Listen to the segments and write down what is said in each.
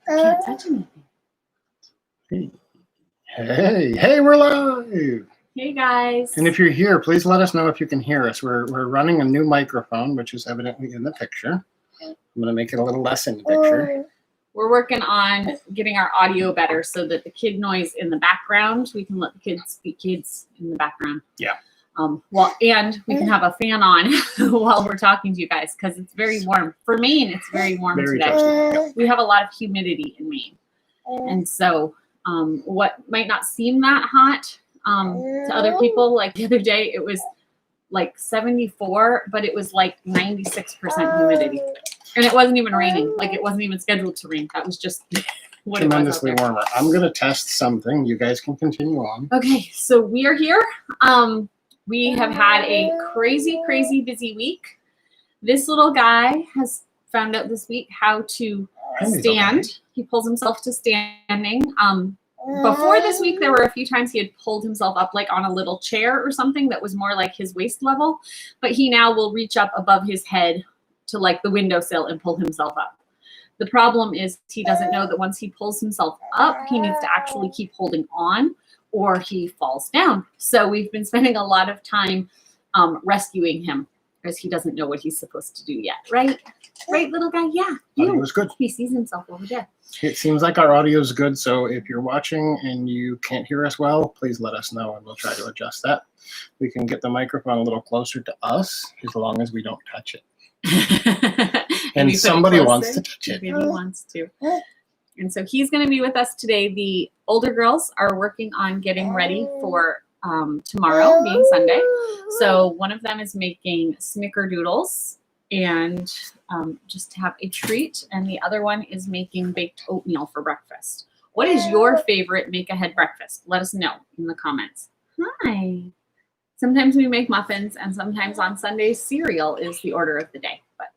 I can't touch anything. Hey, we're live. Hey guys. And if you're here, please let us know if you can hear us. We're running a new microphone, which is evidently in the picture. I'm going to make it a little less in the picture. We're working on getting our audio better so that the kid noise in the background, we can let the kids be kids in the background. Yeah. And we can have a fan on while we're talking to you guys because it's very warm. For Maine, it's very warm today. Toasty. We have a lot of humidity in Maine. And so what might not seem that hot to other people, like the other day, it was like 74, but it was like 96% humidity. And it wasn't even raining. Like it wasn't even scheduled to rain. That was just what tremendously it was out there. warmer. I'm going to test something. You guys can continue on. Okay, so we are here. We have had a crazy, crazy busy week. This little guy has found out this week how to stand. Okay. He pulls himself to standing. Before this week, there were a few times he had pulled himself up like on a little chair or something that was more like his waist level, but he now will reach up above his head to like the windowsill and pull himself up. The problem is he doesn't know that once he pulls himself up, he needs to actually keep holding on or he falls down. So we've been spending a lot of time rescuing him because he doesn't know what he's supposed to do yet. Right? Right, little guy? Yeah. Audio was good. He sees himself over there. It seems like our audio is good, so if you're watching and you can't hear us well, please let us know and we'll try to adjust that. We can get the microphone a little closer to us as long as we don't touch it. And somebody wants to touch it. Maybe he wants to. And so he's going to be with us today. The older girls are working on getting ready for tomorrow being Sunday. So one of them is making snickerdoodles and just to have a treat. And the other one is making baked oatmeal for breakfast. What is your favorite make-ahead breakfast? Let us know in the comments. Hi. Sometimes we make muffins and sometimes on Sundays cereal is the order of the day. But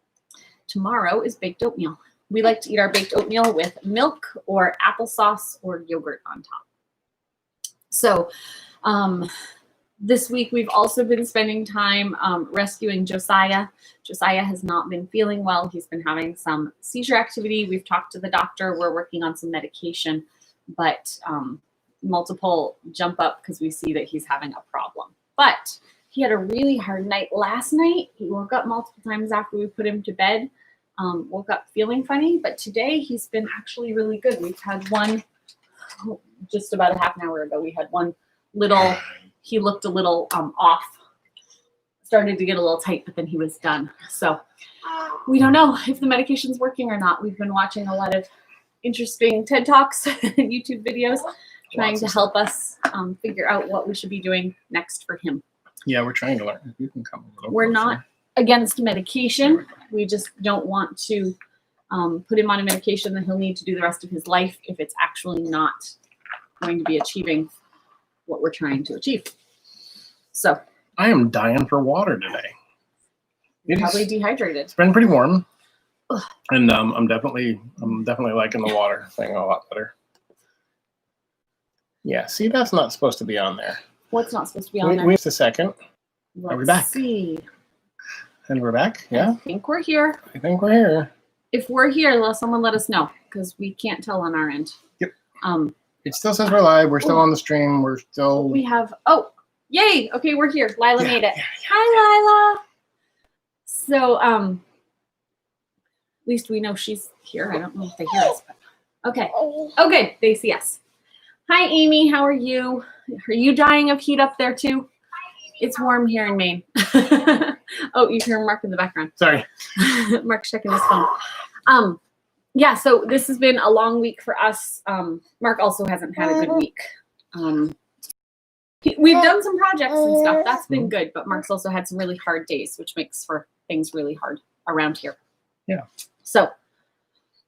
tomorrow is baked oatmeal. We like to eat our baked oatmeal with milk or applesauce or yogurt on top. So this week we've also been spending time rescuing Josiah. Josiah has not been feeling well. He's been having some seizure activity. We've talked to the doctor. We're working on some medication, but multiple jump up because we see that he's having a problem. But he had a really hard night last night. He woke up multiple times after we put him to bed. Woke up feeling funny, but today he's been actually really good. We've had one, just about a half an hour ago, we had one little, he looked a little off, started to get a little tight, but then he was done. So we don't know if the medication's working or not. We've been watching a lot of interesting TED Talks and YouTube videos trying to help us figure out what we should be doing next for him. Yeah, we're trying to learn. You can come a little We're closer. not against medication. We just don't want to put him on a medication that he'll need to do the rest of his life if it's actually not going to be achieving what we're trying to achieve. So I am dying for water today. Probably dehydrated. It's been pretty warm, and I'm definitely liking the water thing a lot better. Yeah, see, that's not supposed to be on there. What's not supposed to be on there? Wait a second. Are we back? Let's see. And we're back? Yeah? I think we're here. I think we're here. If we're here, someone let us know because we can't tell on our end. Yep. It still says we're live. We're still on the stream. We're still... We have... Oh, yay! Okay, we're here. Lila made it. Yeah. Hi, Lila! So, at least we know she's here. I don't know if they hear us, but... Okay. Okay, they see us. Hi, Amy. How are you? Are you dying of heat up there, too? It's warm here in Maine. Oh, you hear Mark in the background. Sorry. Mark's checking his phone. Yeah, so this has been a long week for us. Mark also hasn't had a good week. We've done some projects and stuff. That's been good, but Mark's also had some really hard days, which makes for things really hard around here. Yeah. So,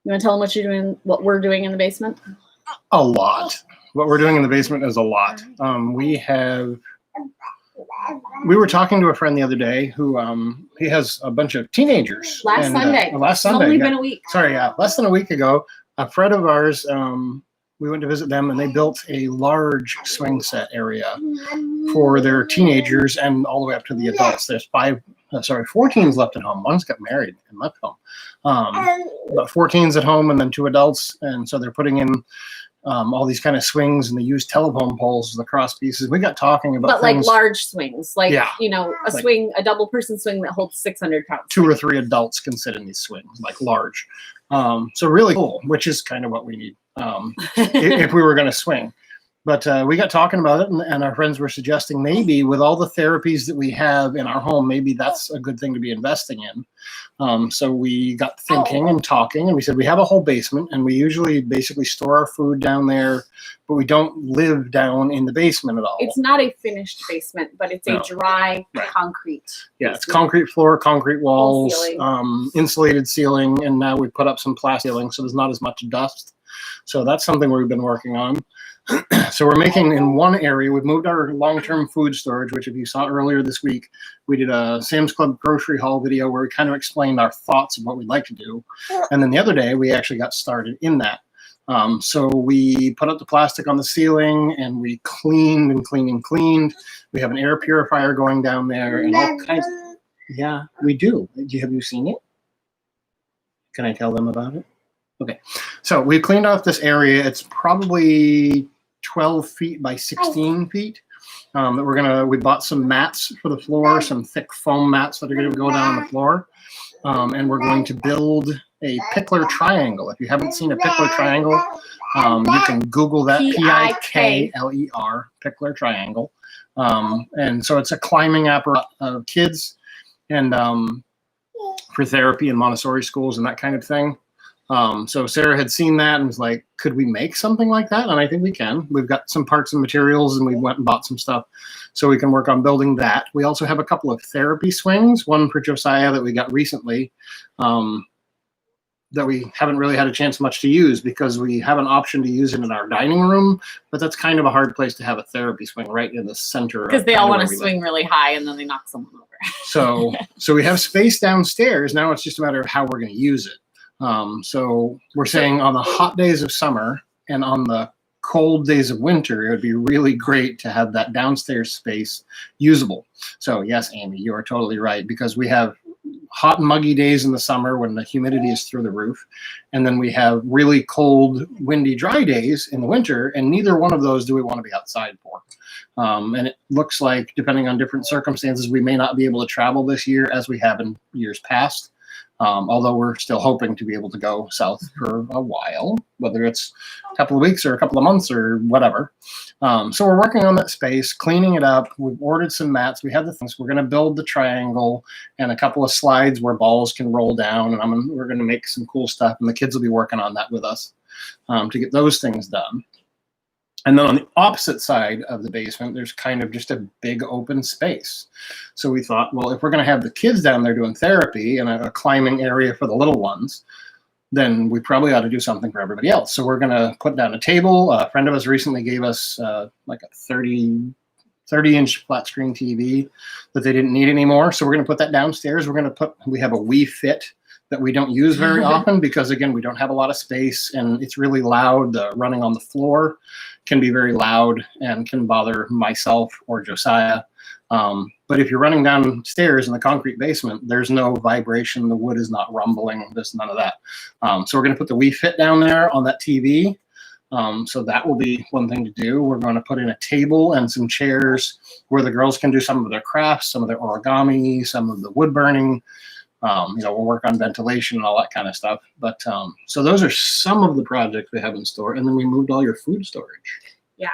you want to tell them what we're doing in the basement? A lot. What we're doing in the basement is a lot. We were talking to a friend the other day who he has a bunch of teenagers. Last Sunday. Last Sunday. It's only been a week. Sorry, yeah. Less than a week ago, a friend of ours, we went to visit them and they built a large swing set area for their teenagers and all the way up to the adults. There's 4 teens left at home. One's got married and left home. But 4 teens at home and then 2 adults. And so they're putting in all these kind of swings, and they use telephone poles as the cross pieces. We got talking about like large swings, like, Yeah. you know, a swing, a double person swing that holds 600 pounds. 2 or 3 adults can sit in these swings, like large. So really cool, which is kind of what we need if we were going to swing. But we got talking about it, and our friends were suggesting maybe with all the therapies that we have in our home, maybe that's a good thing to be investing in. So we got thinking and talking, and we said we have a whole basement, and we usually basically store our food down there, but we don't live down in the basement at all. It's not a finished basement, but it's a dry concrete. Yeah, it's concrete floor, concrete walls, ceiling. Insulated ceiling, and now we put up some plastic ceiling, so there's not as much dust. So that's something we've been working on. So we're making in one area, we've moved our long-term food storage, which if you saw earlier this week, we did a Sam's Club grocery haul video where we kind of explained our thoughts of what we'd like to do. And then the other day, we actually got started in that. So we put up the plastic on the ceiling, and we cleaned and cleaned and cleaned. We have an air purifier going down there and all kinds. Yeah, we do. Have you seen it? Can I tell them about it? Okay, so we cleaned off this area. It's probably 12 feet by 16 feet. We bought some mats for the floor, some thick foam mats that are going to go down on the floor. And we're going to build a pickler triangle. If you haven't seen a pickler triangle, you can Google that, P-I-K-L-E-R, pickler triangle. And so it's a climbing apparatus of kids and for therapy and Montessori schools and that kind of thing. So Sarah had seen that and was like, could we make something like that? And I think we can. We've got some parts and materials, and we went and bought some stuff so we can work on building that. We also have a couple of therapy swings, one for Josiah that we got recently, that we haven't really had a chance much to use because we have an option to use it in our dining room, but that's kind of a hard place to have a therapy swing right in the center. Because they all want to swing really high and then they knock someone over. So we have space downstairs. Now it's just a matter of how we're going to use it. So we're saying on the hot days of summer and on the cold days of winter, it would be really great to have that downstairs space usable. So yes, Amy, you are totally right, because we have hot and muggy days in the summer when the humidity is through the roof. And then we have really cold, windy, dry days in the winter, and neither one of those do we want to be outside for. And it looks like, depending on different circumstances, we may not be able to travel this year as we have in years past. Although we're still hoping to be able to go south for a while, whether it's a couple of weeks or a couple of months or whatever. So we're working on that space, cleaning it up. We've ordered some mats. We have the things. We're going to build the triangle and a couple of slides where balls can roll down. And we're going to make some cool stuff. And the kids will be working on that with us to get those things done. And then on the opposite side of the basement, there's kind of just a big open space. So we thought, well, if we're going to have the kids down there doing therapy and a climbing area for the little ones, then we probably ought to do something for everybody else. So we're going to put down a table. A friend of us recently gave us like a 30-inch flat screen TV that they didn't need anymore. So we're going to put that downstairs. We have a Wii Fit that we don't use very often because, again, we don't have a lot of space and it's really loud. The running on the floor can be very loud and can bother myself or Josiah. But if you're running downstairs in the concrete basement, there's no vibration. The wood is not rumbling. There's none of that. So we're going to put the Wii Fit down there on that TV. So that will be one thing to do. We're going to put in a table and some chairs where the girls can do some of their crafts, some of their origami, some of the wood burning. We'll work on ventilation and all that kind of stuff. But so those are some of the projects we have in store. And then we moved all your food storage. Yeah.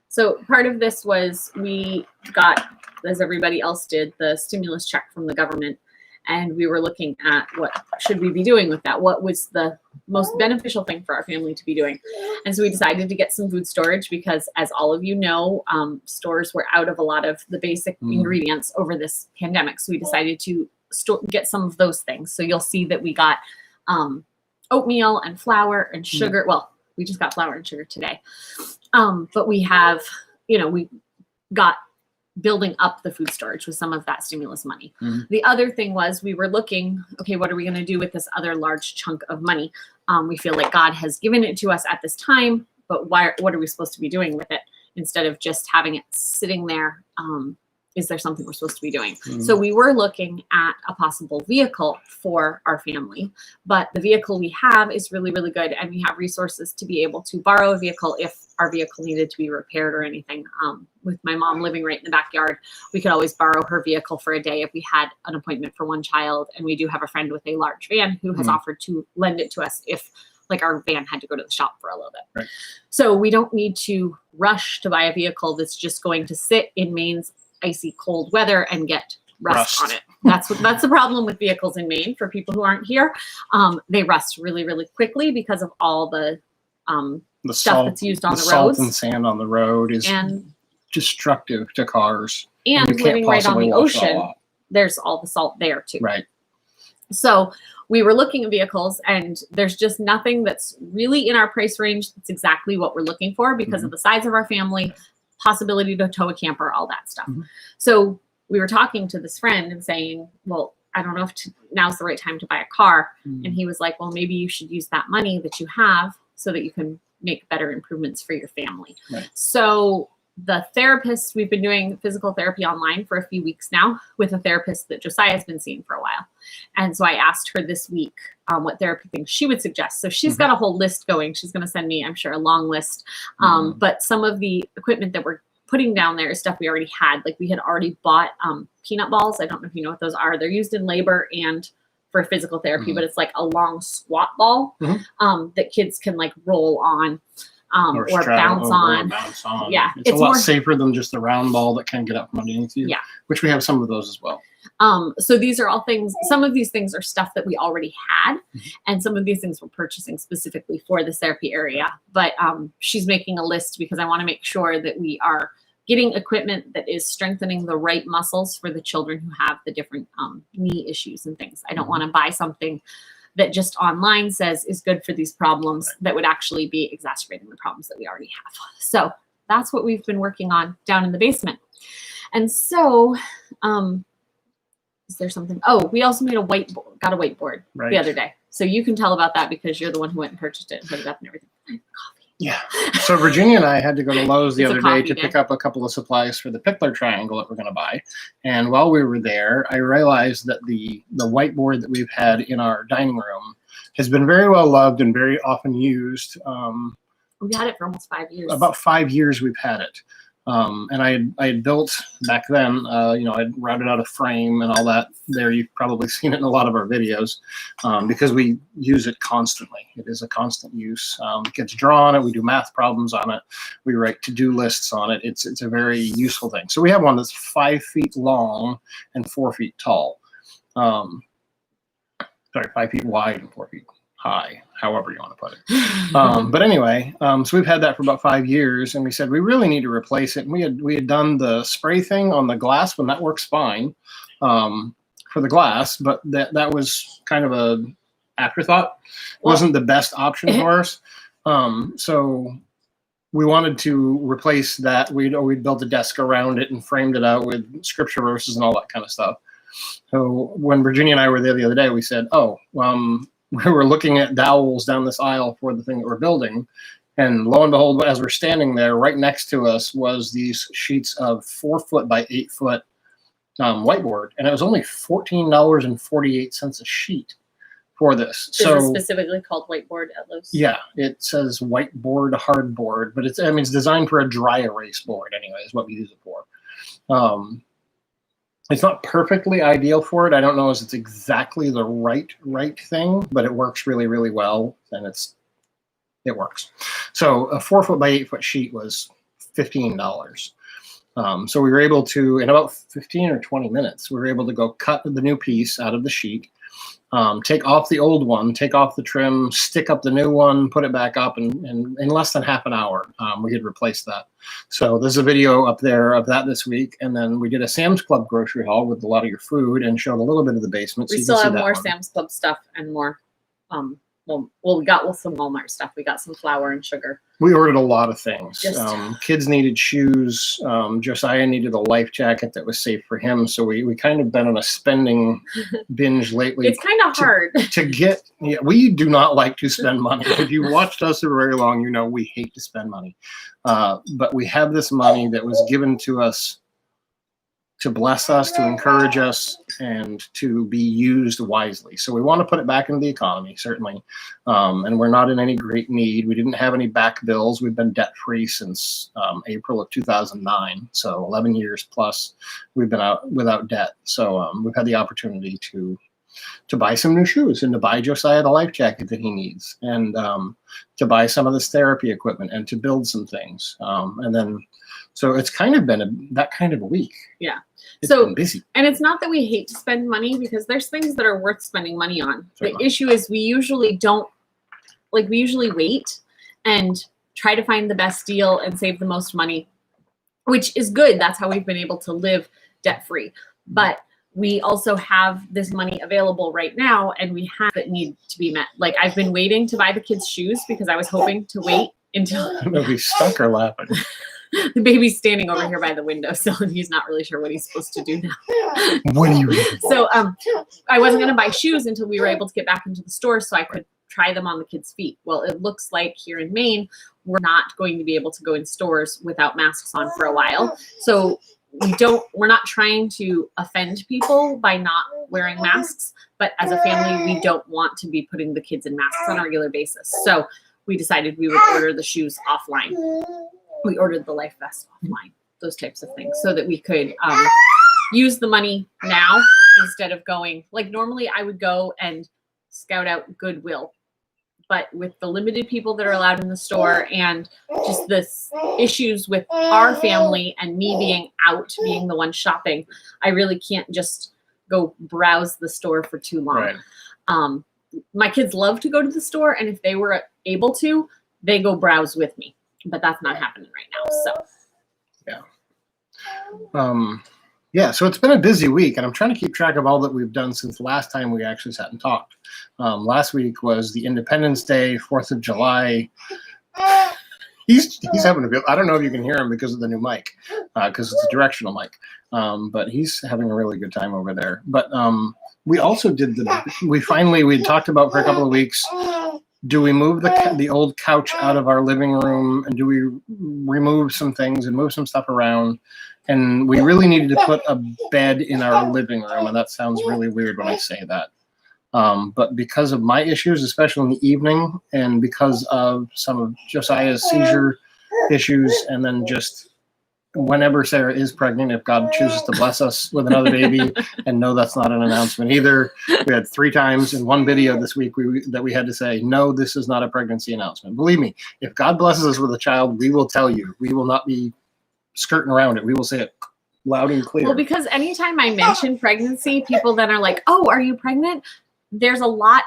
So part of this was we got, as everybody else did, the stimulus check from the government. And we were looking at what should we be doing with that? What was the most beneficial thing for our family to be doing? And so we decided to get some food storage because, as all of you know, stores were out of a lot of the basic ingredients over this pandemic. So we decided to get some of those things. So you'll see that we got oatmeal and flour and sugar. Well, we just got flour and sugar today. But we have, we got building up the food storage with some of that stimulus money. The other thing was we were looking, okay, what are we going to do with this other large chunk of money? We feel like God has given it to us at this time, but what are we supposed to be doing with it? instead of just having it sitting there. Is there something we're supposed to be doing? Mm-hmm. So we were looking at a possible vehicle for our family, but the vehicle we have is really, really good. And we have resources to be able to borrow a vehicle if our vehicle needed to be repaired or anything. With my mom living right in the backyard, we could always borrow her vehicle for a day if we had an appointment for one child. And we do have a friend with a large van who has offered to lend it to us if like our van had to go to the shop for a little bit. Right. So we don't need to rush to buy a vehicle that's just going to sit in Maine's icy cold weather and get rust on it. That's the problem with vehicles in Maine for people who aren't here. They rust really, really quickly because of all the stuff that's used on the roads. Salt and sand on the road is destructive to cars. And living right on the ocean, there's all the salt there too. Right. So we were looking at vehicles, and there's just nothing that's really in our price range that's exactly what we're looking for because of the size of our family, possibility to tow a camper, all that stuff. So we were talking to this friend and saying, well, I don't know if now's the right time to buy a car. And he was like, well, maybe you should use that money that you have so that you can make better improvements for your family. Right. So the therapist, we've been doing physical therapy online for a few weeks now with a therapist that Josiah has been seeing for a while. And so I asked her this week what therapy things she would suggest. So she's got a whole list going. She's going to send me, I'm sure, a long list. But some of the equipment that we're putting down there is stuff we already had. Like we had already bought peanut balls. I don't know if you know what those are. They're used in labor and for physical therapy, but it's like a long squat ball that kids can like roll on. Or bounce on. Yeah. It's a lot safer than just the round ball that can get up from underneath you. Yeah. Which we have some of those as well. So these are all things, some of these things are stuff that we already had. And some of these things we're purchasing specifically for this therapy area. But she's making a list because I want to make sure that we are getting equipment that is strengthening the right muscles for the children who have the different knee issues and things. I don't want to buy something that just online says is good for these problems that would actually be exacerbating the problems that we already have. So that's what we've been working on down in the basement. And so, is there something? Oh, we also made got a whiteboard the other day. So you can tell about that because you're the one who went and purchased it and put it up and everything. Coffee. Yeah. So Virginia and I had to go to Lowe's the other day to pick up a couple of supplies for the pickler triangle that we're going to buy. And while we were there, I realized that the whiteboard that we've had in our dining room has been very well loved and very often used. We had it for almost 5 years. About 5 years we've had it. And I had built back then, I'd routed out a frame and all that there. You've probably seen it in a lot of our videos because we use it constantly. It is a constant use. Kids draw on it. We do math problems on it. We write to-do lists on it. It's a very useful thing. So we have one that's 5 feet long and 4 feet tall. 5 feet wide and 4 feet high, however you want to put it. But anyway, so we've had that for about 5 years, and we said we really need to replace it. And we had done the spray thing on the glass when that works fine for the glass, but that was kind of a afterthought. It wasn't the best option for us. So we wanted to replace that. We'd built a desk around it and framed it out with scripture verses and all that kind of stuff. So when Virginia and I were there the other day, we said, we were looking at dowels down this aisle for the thing that we're building. And lo and behold, as we're standing there, right next to us was these sheets of 4 foot by 8 foot whiteboard. And it was only $14.48 a sheet for this. Is it specifically called whiteboard at Lowe's? Yeah, it says whiteboard, hardboard, but it's designed for a dry erase board anyway, is what we use it for. It's not perfectly ideal for it. I don't know if it's exactly the right thing, but it works really, really well, and it works. So a 4 foot by 8 foot sheet was $15. So we were able to, in about 15 or 20 minutes, we were able to go cut the new piece out of the sheet, take off the old one, take off the trim, stick up the new one, put it back up, and in less than half an hour, we had replaced that. So there's a video up there of that this week, and then we did a Sam's Club grocery haul with a lot of your food and showed a little bit of the basement. We still have more Sam's Club stuff and more we got some Walmart stuff. We got some flour and sugar. We ordered a lot of things. Just- Kids needed shoes. Josiah needed a life jacket that was safe for him. So we kind of been on a spending binge lately. It's kind of hard. To get, yeah, we do not like to spend money. If you watched us for very long, you know we hate to spend money. But we have this money that was given to us to bless us, to encourage us, and to be used wisely. So we want to put it back into the economy, certainly. And we're not in any great need. We didn't have any back bills. We've been debt-free since April of 2009. So 11 years plus we've been out without debt. So we've had the opportunity to buy some new shoes and to buy Josiah the life jacket that he needs, and to buy some of this therapy equipment and to build some things. And then, so it's kind of been that kind of a week. Yeah. It's So been busy. And it's not that we hate to spend money, because there's things that are worth spending money on. Certainly. The issue is we usually wait and try to find the best deal and save the most money, which is good. That's how we've been able to live debt free. But we also have this money available right now, and we have that need to be met. Like, I've been waiting to buy the kids shoes because I was hoping to wait until I don't know if he's stuck or laughing. the baby's standing over here by the window, so he's not really sure what he's supposed to do now. What do you mean? So I wasn't going to buy shoes until we were able to get back into the store so I could try them on the kids' feet. Well, it looks like here in Maine, we're not going to be able to go in stores without masks on for a while. So we're not trying to offend people by not wearing masks, but as a family, we don't want to be putting the kids in masks on a regular basis. So we decided we would order the shoes offline. We ordered the life vest offline, those types of things, so that we could use the money now instead of going, like, normally I would go and scout out Goodwill. But with the limited people that are allowed in the store and just this issues with our family and me being out, being the one shopping, I really can't just go browse the store for too long. Right. My kids love to go to the store, and if they were able to, they go browse with me. But that's not happening right now. So yeah, so it's been a busy week, and I'm trying to keep track of all that we've done since the last time we actually sat and talked. Last week was the Independence Day, 4th of July. He's having a good, I don't know if you can hear him because of the new mic, because it's a directional mic. But he's having a really good time over there. But we also did we talked about for a couple of weeks, do we move the old couch out of our living room, and do we remove some things and move some stuff around? And we really needed to put a bed in our living room, and that sounds really weird when I say that. But because of my issues, especially in the evening, and because of some of Josiah's seizure issues, and then just whenever Sarah is pregnant, if God chooses to bless us with another baby, and no, that's not an announcement either. We had 3 times in one video this week that we had to say, no, this is not a pregnancy announcement. Believe me, if God blesses us with a child, we will tell you. We will not be skirting around it. We will say it loud and clear. Well, because anytime I mention pregnancy, people then are like, oh, are you pregnant? There's a lot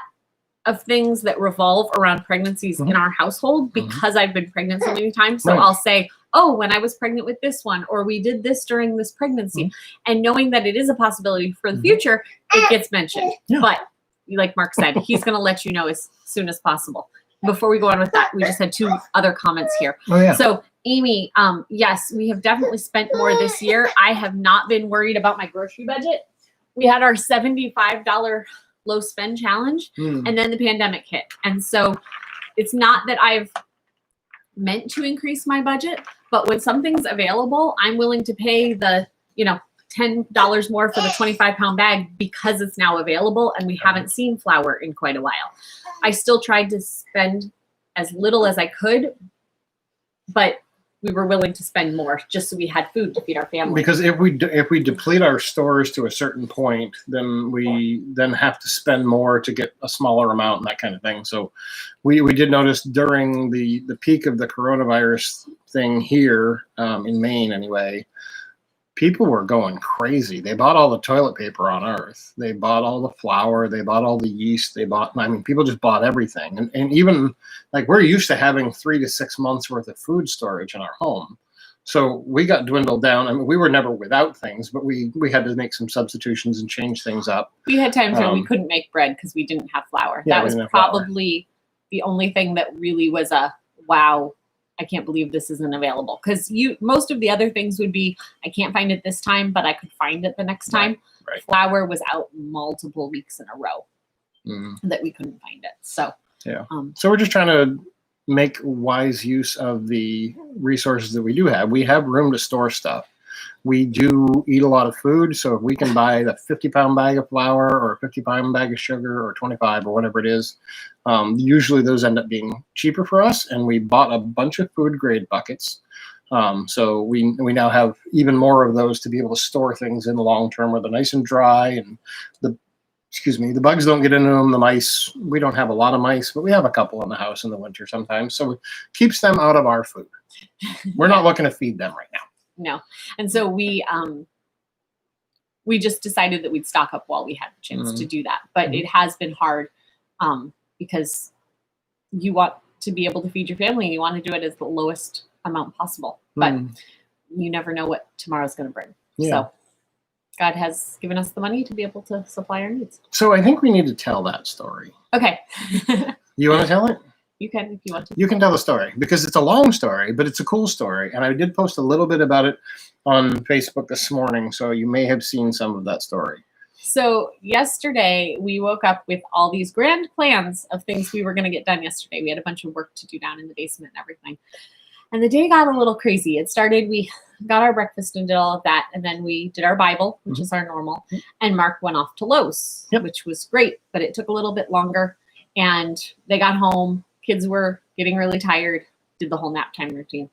of things that revolve around pregnancies in our household because I've been pregnant so many times. So I'll say, oh, when I was pregnant with this one, or we did this during this pregnancy. And knowing that it is a possibility for the future, it gets mentioned. Yeah. But like Mark said, he's going to let you know as soon as possible. Before we go on with that, we just had 2 other comments here. Oh, yeah. So Amy, yes, we have definitely spent more this year. I have not been worried about my grocery budget. We had our $75 low spend challenge, and then the pandemic hit. And so it's not that I've meant to increase my budget, but when something's available, I'm willing to pay the, $10 more for the 25-pound bag because it's now available and we haven't seen flour in quite a while. I still tried to spend as little as I could, but we were willing to spend more just so we had food to feed our family. Because if we deplete our stores to a certain point, then we then have to spend more to get a smaller amount and that kind of thing. So we did notice during the peak of the coronavirus thing here in Maine anyway, people were going crazy. They bought all the toilet paper on earth. They bought all the flour. They bought all the yeast. People just bought everything. And even like we're used to having 3 to 6 months worth of food storage in our home. So we got dwindled down. I mean, we were never without things, but we had to make some substitutions and change things up. We had times where we couldn't make bread because we didn't have flour. Yeah, that was probably the only thing that really was a wow, I can't believe this isn't available. Because most of the other things would be, I can't find it this time, but I could find it the next time. Right. Flour was out multiple weeks in a row that we couldn't find it. So yeah. So we're just trying to make wise use of the resources that we do have. We have room to store stuff. We do eat a lot of food, so if we can buy the 50-pound bag of flour or a 50-pound bag of sugar or 25 or whatever it is, usually those end up being cheaper for us, and we bought a bunch of food-grade buckets. So we now have even more of those to be able to store things in the long term where they're nice and dry, and the bugs don't get into them. The mice, we don't have a lot of mice, but we have a couple in the house in the winter sometimes, so it keeps them out of our food. We're not looking to feed them right now. No. And so we just decided that we'd stock up while we had the chance to do that. But it has been hard because you want to be able to feed your family and you want to do it as the lowest amount possible. But you never know what tomorrow's going to bring. Yeah. So God has given us the money to be able to supply our needs. So I think we need to tell that story. Okay. You want to tell it? You can, if you want to. You can tell the story because it's a long story, but it's a cool story. And I did post a little bit about it on Facebook this morning, so you may have seen some of that story. So yesterday, we woke up with all these grand plans of things we were going to get done yesterday. We had a bunch of work to do down in the basement and everything. And the day got a little crazy. It started, we got our breakfast and did all of that. And then we did our Bible, which is our normal. And Mark went off to Lowe's, which was great, but it took a little bit longer. And they got home. Kids were getting really tired, did the whole nap time routine.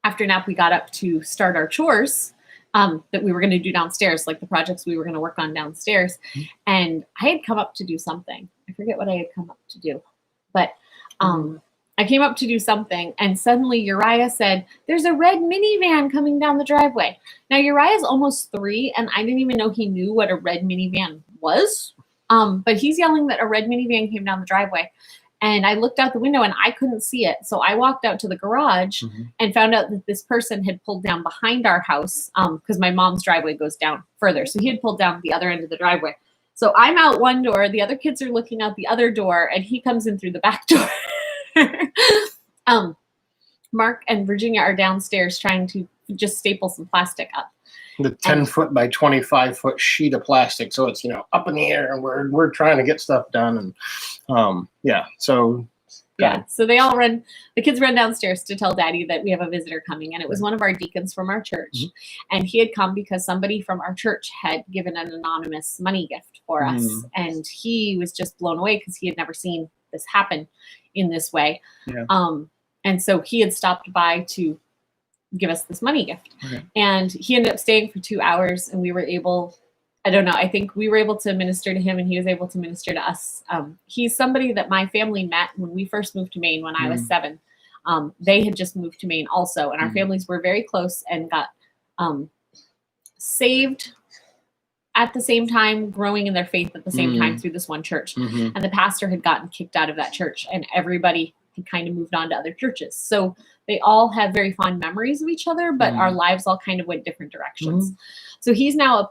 After nap, we got up to start our chores that we were going to do downstairs, like the projects we were going to work on downstairs. And I had come up to do something. I forget what I had come up to do. But I came up to do something, and suddenly Uriah said, "There's a red minivan coming down the driveway." Now, Uriah's almost 3, and I didn't even know he knew what a red minivan was. But he's yelling that a red minivan came down the driveway. And I looked out the window and I couldn't see it. So I walked out to the garage and found out that this person had pulled down behind our house because my mom's driveway goes down further. So he had pulled down the other end of the driveway. So I'm out one door, the other kids are looking out the other door, and he comes in through the back door. Mark and Virginia are downstairs trying to just staple some plastic up. The 10-foot by 25-foot sheet of plastic, so it's up in the air, and we're trying to get stuff done, and so they all run. The kids run downstairs to tell Daddy that we have a visitor coming, and it was one of our deacons from our church, and he had come because somebody from our church had given an anonymous money gift for us, and he was just blown away because he had never seen this happen in this way, and so he had stopped by to give us this money gift. And he ended up staying for 2 hours, and we were able, I think we were able to minister to him, and he was able to minister to us. He's somebody that my family met when we first moved to Maine when I was 7. They had just moved to Maine also, and our families were very close and got saved at the same time, growing in their faith at the same time through this one church. And the pastor had gotten kicked out of that church, and everybody had kind of moved on to other churches. So they all have very fond memories of each other, but our lives all kind of went different directions. So he's now a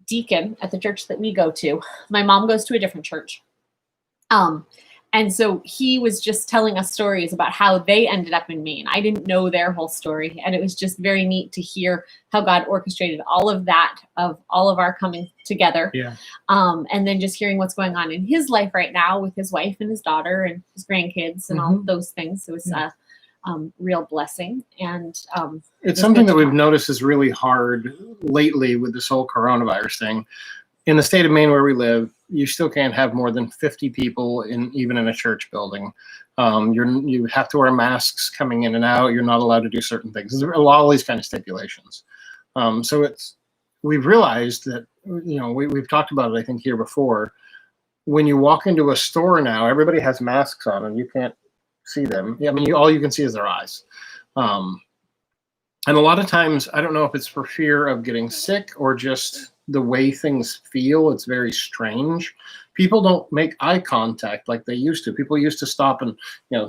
deacon at the church that we go to. My mom goes to a different church. And so he was just telling us stories about how they ended up in Maine. I didn't know their whole story. And it was just very neat to hear how God orchestrated all of that, of all of our coming together. And then just hearing what's going on in his life right now with his wife and his daughter and his grandkids and all of those things. It was a real blessing. And it's something that we've noticed is really hard lately with this whole coronavirus thing. In the state of Maine where we live, you still can't have more than 50 people even in a church building. You have to wear masks coming in and out. You're not allowed to do certain things. There's all these kind of stipulations. So we've realized that, we've talked about it, I think, here before. When you walk into a store now, everybody has masks on and you can't see them. All you can see is their eyes. And a lot of times, I don't know if it's for fear of getting sick or just the way things feel. It's very strange. People don't make eye contact like they used to. People used to stop and,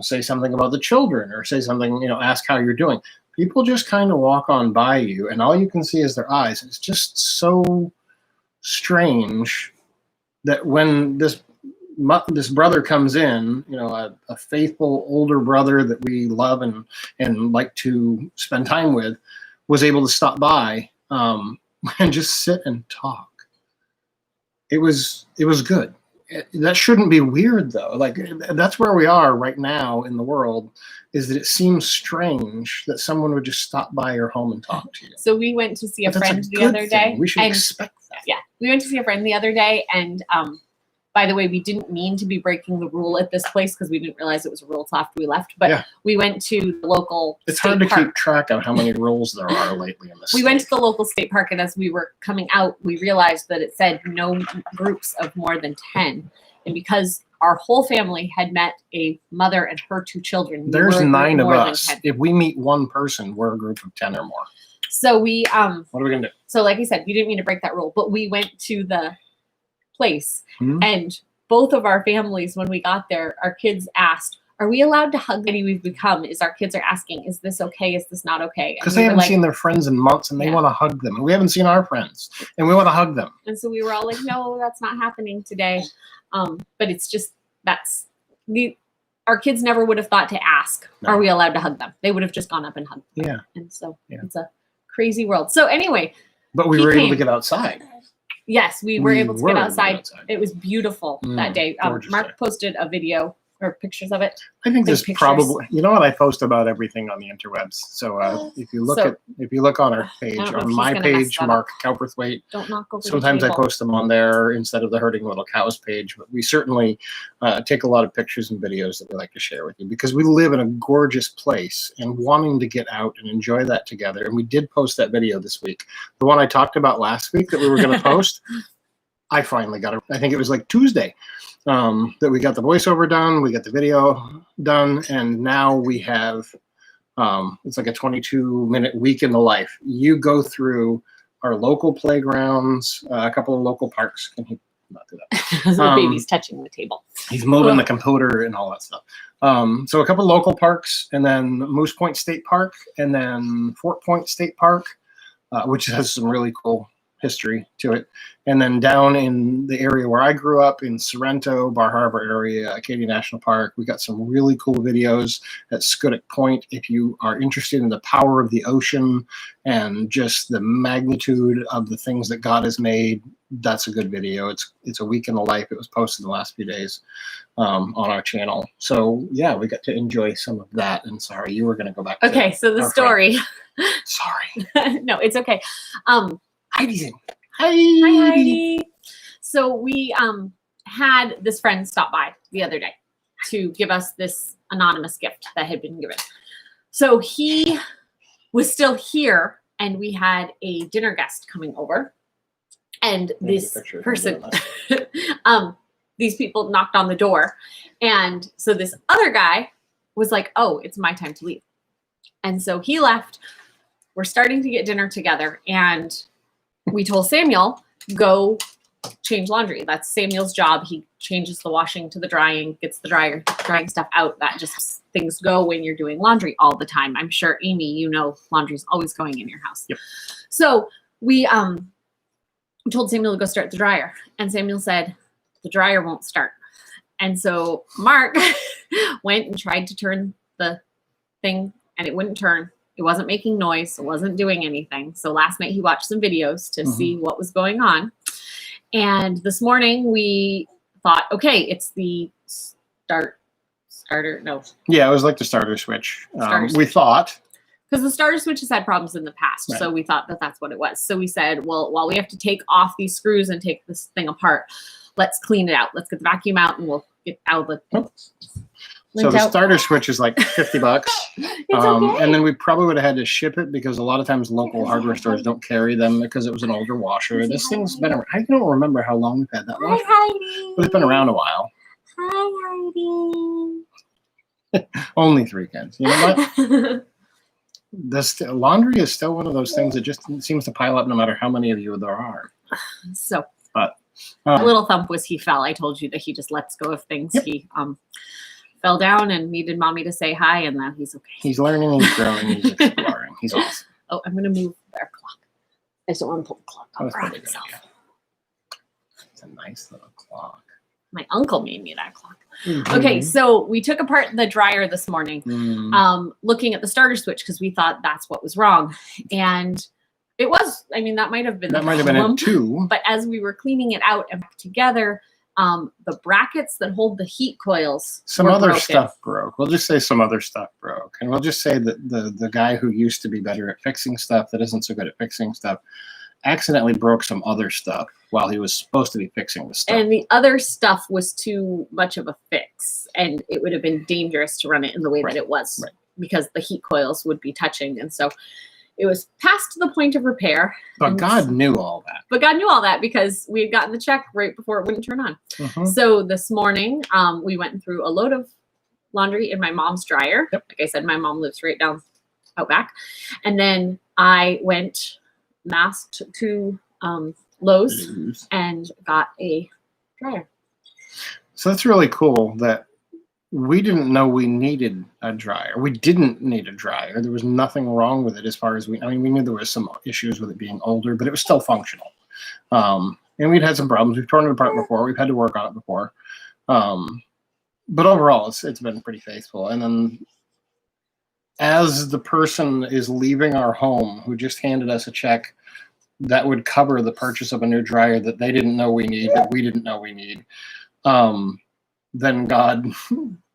say something about the children or say something, ask how you're doing. People just kind of walk on by you and all you can see is their eyes. It's just so strange that when this this brother comes in, a faithful older brother that we love and like to spend time with, was able to stop by and just sit and talk. It was good. That shouldn't be weird though. Like that's where we are right now in the world, is that it seems strange that someone would just stop by your home and talk to you. So we went to see a friend the other day. We should expect that. Yeah, we went to see a friend the other day, and by the way, we didn't mean to be breaking the rule at this place because we didn't realize it was a rule until after we left. But we went to the local It's state hard to park. Keep track of how many rules there are lately in this. We went to the local state park, and as we were coming out, we realized that it said no groups of more than 10. And because our whole family had met a mother and her 2 children, there's 9 of us. If we meet one person, we're a group of 10 or more. So we what are we gonna do? So like I said, we didn't mean to break that rule, but we went to the place, and both of our families, when we got there, our kids asked, "Are we allowed to hug?" And we've become is our kids are asking, "Is this okay? Is this not okay?" Because they haven't seen their friends in months, and they want to hug them, and we haven't seen our friends, and we want to hug them. And so we were all like, "No, that's not happening today." But it's just our kids never would have thought to ask, "Are we allowed to hug them?" They would have just gone up and hugged them. Yeah. And so it's a crazy world. So anyway, but we were able to get outside. Yes, we were able to get outside. It was beautiful that day. Mark posted a video or pictures of it. I think there's probably, I post about everything on the interwebs. So if you look on our page, on my page, Mark Cowperthwaite, don't knock over sometimes the I table. post them on there instead of the Hurting Little Cows page. But we certainly take a lot of pictures and videos that we like to share with you because we live in a gorgeous place and wanting to get out and enjoy that together. And we did post that video this week. The one I talked about last week that we were going to post, I finally got it. I think it was like Tuesday. That we got the voiceover done, we got the video done, and now we have it's like a 22-minute week in the life. You go through our local playgrounds, a couple of local parks. Can he not do that? The baby's touching the table. He's moving the computer and all that stuff. So a couple of local parks, and then Moose Point State Park, and then Fort Point State Park, which has some really cool history to it. And then down in the area where I grew up in Sorrento, Bar Harbor area, Acadia National Park, we got some really cool videos at Schoodic Point. If you are interested in the power of the ocean and just the magnitude of the things that God has made, that's a good video. It's a week in the life. It was posted the last few days on our channel. So yeah, we got to enjoy some of that. And sorry, you were going to go back to Okay, so the story. Sorry. No, it's okay. Heidi. Hi, Heidi. So we had this friend stop by the other day to give us this anonymous gift that had been given. So he was still here, and we had a dinner guest coming over. And this person, these people knocked on the door. And so this other guy was like, "Oh, it's my time to leave." And so he left. We're starting to get dinner together, and we told Samuel, go change laundry. That's Samuel's job. He changes the washing to the drying, gets the drying stuff out. That just things go when you're doing laundry all the time. I'm sure, Amy, laundry's always going in your house. Yep. So we told Samuel to go start the dryer. And Samuel said, the dryer won't start. And so Mark went and tried to turn the thing, and it wouldn't turn. It wasn't making noise. It wasn't doing anything. So last night he watched some videos to see what was going on. And this morning we thought, okay, it's the starter. No. Yeah, it was like the starter switch. Switch. We thought. Because the starter switch has had problems in the past. Right. So we thought that that's what it was. So we said, well, while we have to take off these screws and take this thing apart, let's clean it out. Let's get the vacuum out and we'll get out of the... So the starter switch is like $50. It's okay. And then we probably would have had to ship it because a lot of times local hardware stores don't carry them because it was an older washer. This thing's been around. I don't remember how long we've had that washer. Hi, Heidi. But it's been around a while. Hi, Heidi. Only 3 kids. You know what? Laundry is still one of those things that just seems to pile up no matter how many of you there are. So, but little thump was he fell. I told you that he just lets go of things. Yep. He fell down and needed mommy to say hi, and now he's okay. He's learning, he's growing, he's exploring. He's awesome. Oh, I'm going to move our clock. I just don't want to pull the clock That's up around probably a good itself. idea. It's a nice little clock. My uncle made me that clock. Mhm. Okay, so we took apart the dryer this morning, Mm. looking at the starter switch because we thought that's what was wrong. And it was, I mean, that might have been That the might have been problem. it too. But as we were cleaning it out and back together, the brackets that hold the heat coils Some were other broken. stuff broke. We'll just say some other stuff broke. And we'll just say that the guy who used to be better at fixing stuff that isn't so good at fixing stuff accidentally broke some other stuff while he was supposed to be fixing the stuff. And the other stuff was too much of a fix, and it would have been dangerous to run it in the way that it was because the heat coils would be touching. And so it was past the point of repair. But God knew all that. But God knew all that because we had gotten the check right before it wouldn't turn on. Mhm. So this morning, we went through a load of laundry in my mom's dryer. Yep. Like I said, my mom lives right down out back. And then I went masked to Lowe's and got a dryer. So that's really cool that we didn't know we needed a dryer. We didn't need a dryer. There was nothing wrong with it as far as we knew there was some issues with it being older, but it was still functional. And we'd had some problems. We've torn it apart before. We've had to work on it before. But overall, it's been pretty faithful. And then as the person is leaving our home who just handed us a check that would cover the purchase of a new dryer that they didn't know we need, that we didn't know we need, then God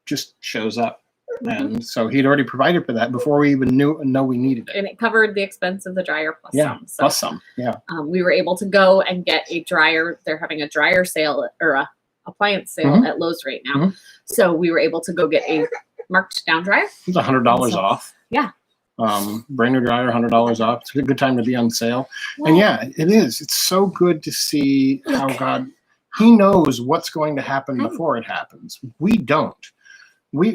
just shows up. And so he'd already provided for that before we even know we needed it. And it covered the expense of the dryer plus some. So, plus some. Yeah. we were able to go and get a dryer. They're having a dryer sale or a appliance sale at Lowe's right now. So we were able to go get a marked down dryer. It's $100 off. Yeah. Brand new dryer, $100 off. It's a good time to be on sale. Yeah. And yeah, it is. It's so good to see how God, he knows what's going to happen before it happens. We don't. We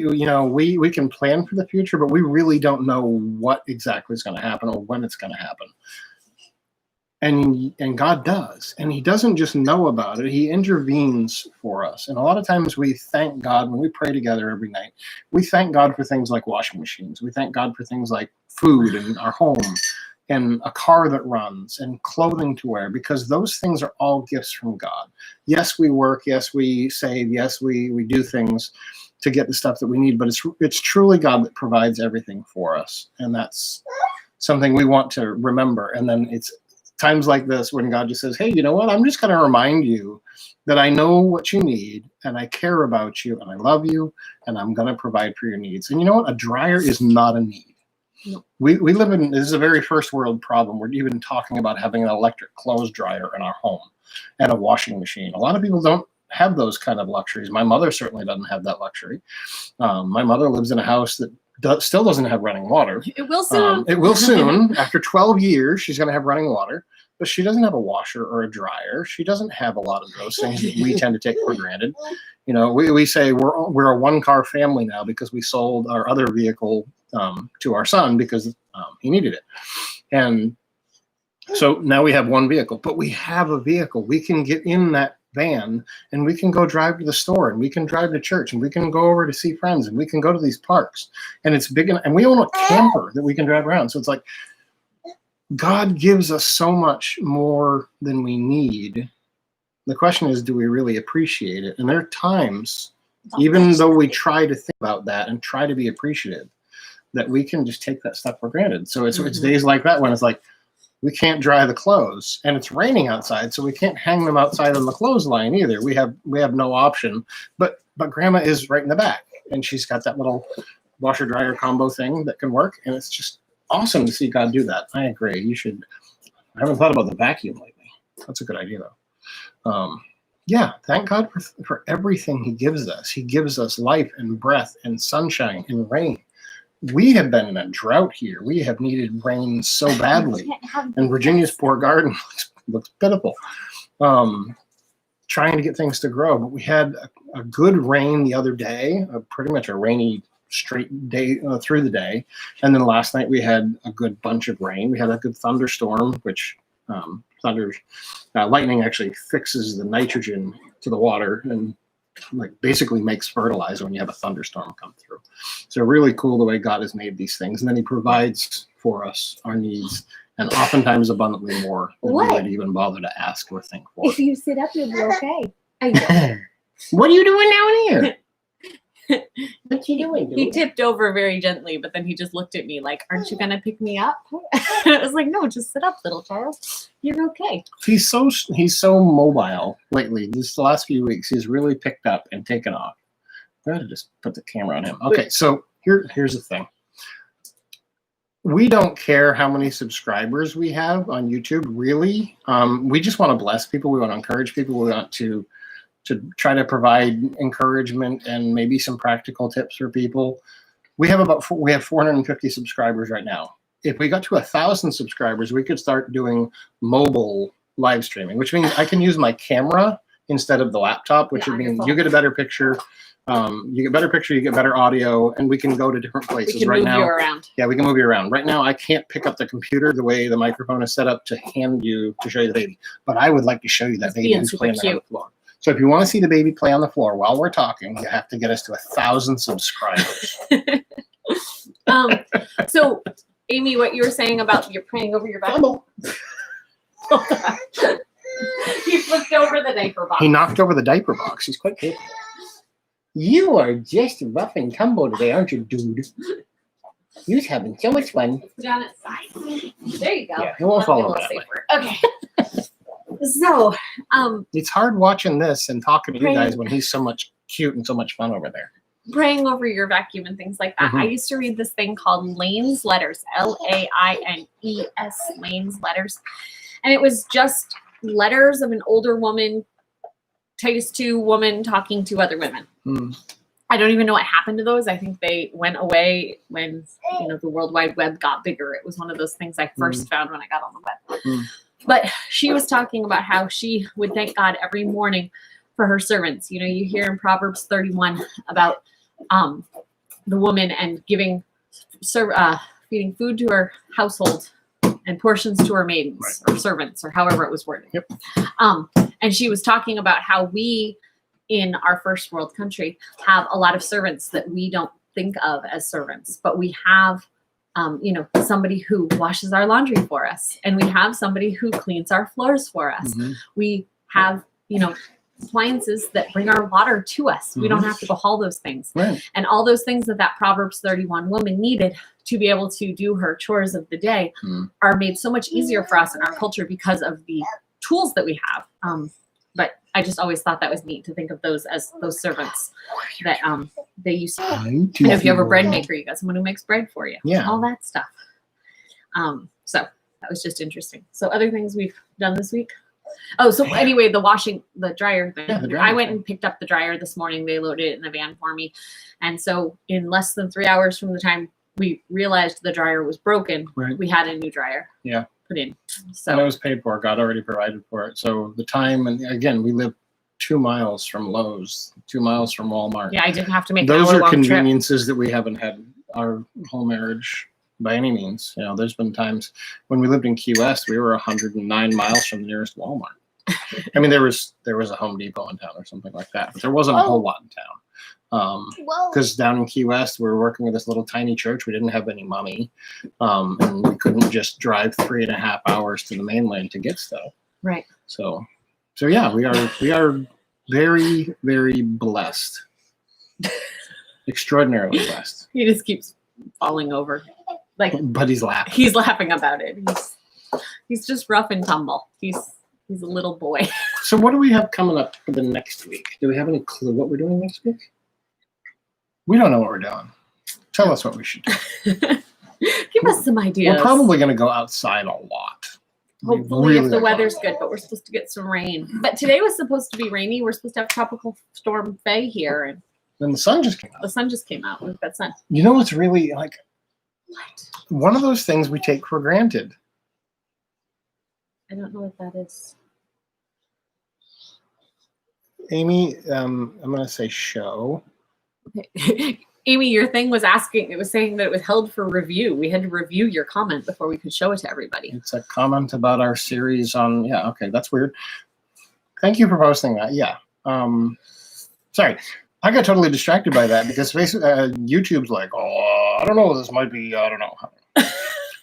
can plan for the future, but we really don't know what exactly is going to happen or when it's going to happen. And God does. And he doesn't just know about it. He intervenes for us. And a lot of times we thank God when we pray together every night. We thank God for things like washing machines. We thank God for things like food and our home and a car that runs and clothing to wear, because those things are all gifts from God. Yes, we work. Yes, we save. Yes, we do things to get the stuff that we need, but it's truly God that provides everything for us. And that's something we want to remember. And then it's times like this when God just says, hey, you know what? I'm just going to remind you that I know what you need and I care about you and I love you and I'm going to provide for your needs. And you know what? A dryer is not a need. No. We live in, this is a very first world problem. We're even talking about having an electric clothes dryer in our home and a washing machine. A lot of people don't have those kind of luxuries. My mother certainly doesn't have that luxury. My mother lives in a house that still doesn't have running water. It will soon. It will soon. After 12 years, she's going to have running water, but she doesn't have a washer or a dryer. She doesn't have a lot of those things that we tend to take for granted. You know, we say we're a one-car family now because we sold our other vehicle to our son because he needed it. And so now we have one vehicle, but we have a vehicle. We can get in that van and we can go drive to the store and we can drive to church and we can go over to see friends and we can go to these parks, and it's big and we own a camper that we can drive around. So it's like God gives us so much more than we need. The question is, do we really appreciate it? And there are times, even though we try to think about that and try to be appreciative, that we can just take that stuff for granted. So it's days like that when it's like, we can't dry the clothes and it's raining outside, so we can't hang them outside on the clothesline either. We have no option, but grandma is right in the back and she's got that little washer dryer combo thing that can work. And it's just awesome to see God do that. I agree. You should, I haven't thought about the vacuum lately. That's a good idea though. Yeah. Thank God for everything he gives us. He gives us life and breath and sunshine and rain. We have been in a drought here. We have needed rain so badly. And Virginia's poor garden looks pitiful. Trying to get things to grow. But we had a good rain the other day, pretty much a rainy straight day through the day. And then last night we had a good bunch of rain. We had a good thunderstorm, which lightning actually fixes the nitrogen to the water and like basically makes fertilizer when you have a thunderstorm come through. So really cool the way God has made these things. And then he provides for us our needs, and oftentimes abundantly more than we would even bother to ask or think for. If you sit up, you'll be okay. What are you doing down here? What you doing, dude? He tipped over very gently, but then he just looked at me like, "Aren't you gonna pick me up?" I was like, "No, just sit up, little child. You're okay." He's so mobile lately. This last few weeks, he's really picked up and taken off. I'm gonna just put the camera on him. Okay, so here's the thing. We don't care how many subscribers we have on YouTube, really. We just want to bless people. We want to encourage people. We want to try to provide encouragement and maybe some practical tips for people. We have 450 subscribers right now. If we got to 1,000 subscribers, we could start doing mobile live streaming, which means I can use my camera instead of the laptop, which would mean you get a better picture. You get better picture, you get better audio, and we can go to different places. We can right move now, you around. Yeah, we can move you around. Right now, I can't pick up the computer the way the microphone is set up to hand you to show you the baby. But I would like to show you that baby who's playing on the floor. So if you want to see the baby play on the floor while we're talking, you have to get us to 1,000 subscribers. So, Amy, what you were saying about you're praying over your back. He flipped over the diaper box. He knocked over the diaper box. He's quite capable. You are just rough and tumble today, aren't you, dude? You're having so much fun. Put it on its side. There you go. Yeah, he won't fall over that safer. Okay. So, it's hard watching this and talking to you guys when he's so much cute and so much fun over there. Praying over your vacuum and things like that. Mm-hmm. I used to read this thing called Lane's Letters, Laines, Lane's Letters. And it was just letters of an older woman, Titus II woman talking to other women. Mm. I don't even know what happened to those. I think they went away when, the World Wide Web got bigger. It was one of those things I first found when I got on the web. Mm. But she was talking about how she would thank God every morning for her servants. You hear in Proverbs 31 about the woman and giving, feeding food to her household and portions to her maidens or servants or however it was worded. Yep. And she was talking about how we in our first world country have a lot of servants that we don't think of as servants, but we have, somebody who washes our laundry for us, and we have somebody who cleans our floors for us. Mm-hmm. We have, appliances that bring our water to us. We don't have to go haul those things. Right. And all those things that Proverbs 31 woman needed to be able to do her chores of the day are made so much easier for us in our culture because of the tools that we have. But I just always thought that was neat to think of those as those servants that they used to. And if you have a bread maker, you got someone who makes bread for you. Yeah. All that stuff. So that was just interesting. So other things we've done this week. Oh, so anyway, the dryer thing. Yeah, the dryer I went and picked up the dryer this morning. They loaded it in the van for me. And so in less than 3 hours from the time we realized the dryer was broken, we had a new dryer. Yeah. Put in. And it So was paid for. God already provided for it. So the time, and again, we live 2 miles from Lowe's, 2 miles from Walmart. yeah, I didn't have to make Those an are hour-long trip. conveniences that we haven't had our whole marriage by any means. There's been times when we lived in Key West, we were 109 miles from the nearest Walmart. I mean, there was a Home Depot in town or something like that, but there wasn't a whole lot in town. Because down in Key West, we were working with this little tiny church. We didn't have any money, and we couldn't just drive 3.5 hours to the mainland to get stuff. Right. So yeah, we are very, very blessed, extraordinarily blessed. He just keeps falling over. But he's laughing. He's laughing about it. He's just rough and tumble. He's a little boy. So what do we have coming up for the next week? Do we have any clue what we're doing next week? We don't know what we're doing. Tell us what we should do. Give us some ideas. We're probably going to go outside a lot. Hopefully, if the weather's good, but we're supposed to get some rain. But today was supposed to be rainy. We're supposed to have Tropical Storm Faye here, and then the sun just came out. The sun just came out. We've got sun. You know what's really like? What? One of those things we take for granted. I don't know what that is. Amy, I'm going to say show. Okay. Amy, your thing was asking, it was saying that it was held for review. We had to review your comment before we could show it to everybody. It's a comment about our series on, yeah, okay, that's weird. Thank you for posting that. Yeah. Sorry, I got totally distracted by that because YouTube's like, oh, I don't know, this might be, I don't know.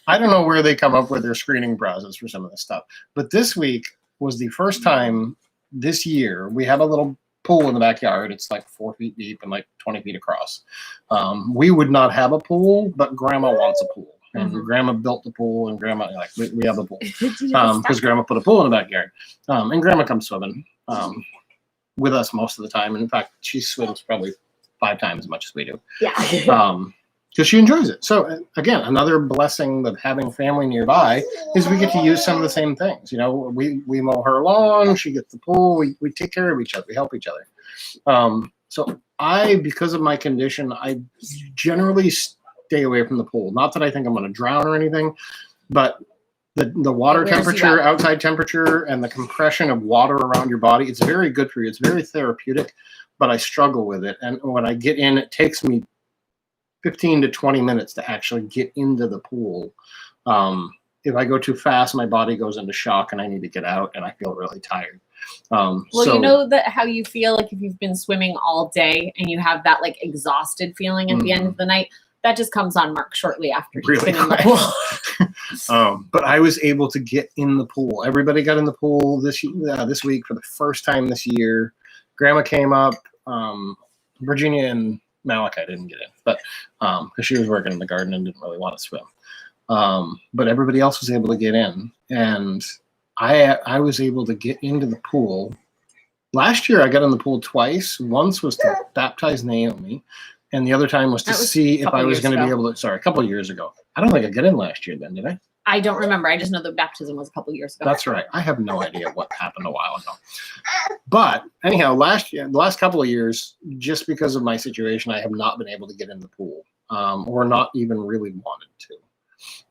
I don't know where they come up with their screening process for some of this stuff. But this week was the first time this year we have a little pool in the backyard. It's like 4 feet deep and like 20 feet across. We would not have a pool, but Grandma wants a pool. And Grandma built the pool, and Grandma, like, we have a pool. Because Grandma put a pool in the backyard. And Grandma comes swimming with us most of the time. And in fact, she swims probably 5 times as much as we do. Yeah. Because she enjoys it. So again, another blessing of having family nearby is we get to use some of the same things. You know, we mow her lawn, she gets the pool, we take care of each other, we help each other. So because of my condition, I generally stay away from the pool. Not that I think I'm going to drown or anything, but the water temperature, outside temperature, and the compression of water around your body, it's very good for you. It's very therapeutic, but I struggle with it. And when I get in, it takes me 15 to 20 minutes to actually get into the pool. If I go too fast, my body goes into shock and I need to get out, and I feel really tired. Well, you know that how you feel like if you've been swimming all day and you have that like exhausted feeling at the end of the night, that just comes on Mark shortly after he's been in the pool. But I was able to get in the pool. Everybody got in the pool this week for the first time this year. Grandma came up. Virginia and Malachi didn't get in, but because she was working in the garden and didn't really want to swim. But everybody else was able to get in, and I was able to get into the pool. Last year, I got in the pool twice. Once was to baptize Naomi, and the other time was to see if I was going to be able to. Sorry, a couple of years ago. I don't think I got in last year. Then did I? I don't remember. I just know the baptism was a couple of years ago. That's right. I have no idea what happened a while ago. But anyhow, the last couple of years, just because of my situation, I have not been able to get in the pool, or not even really wanted to.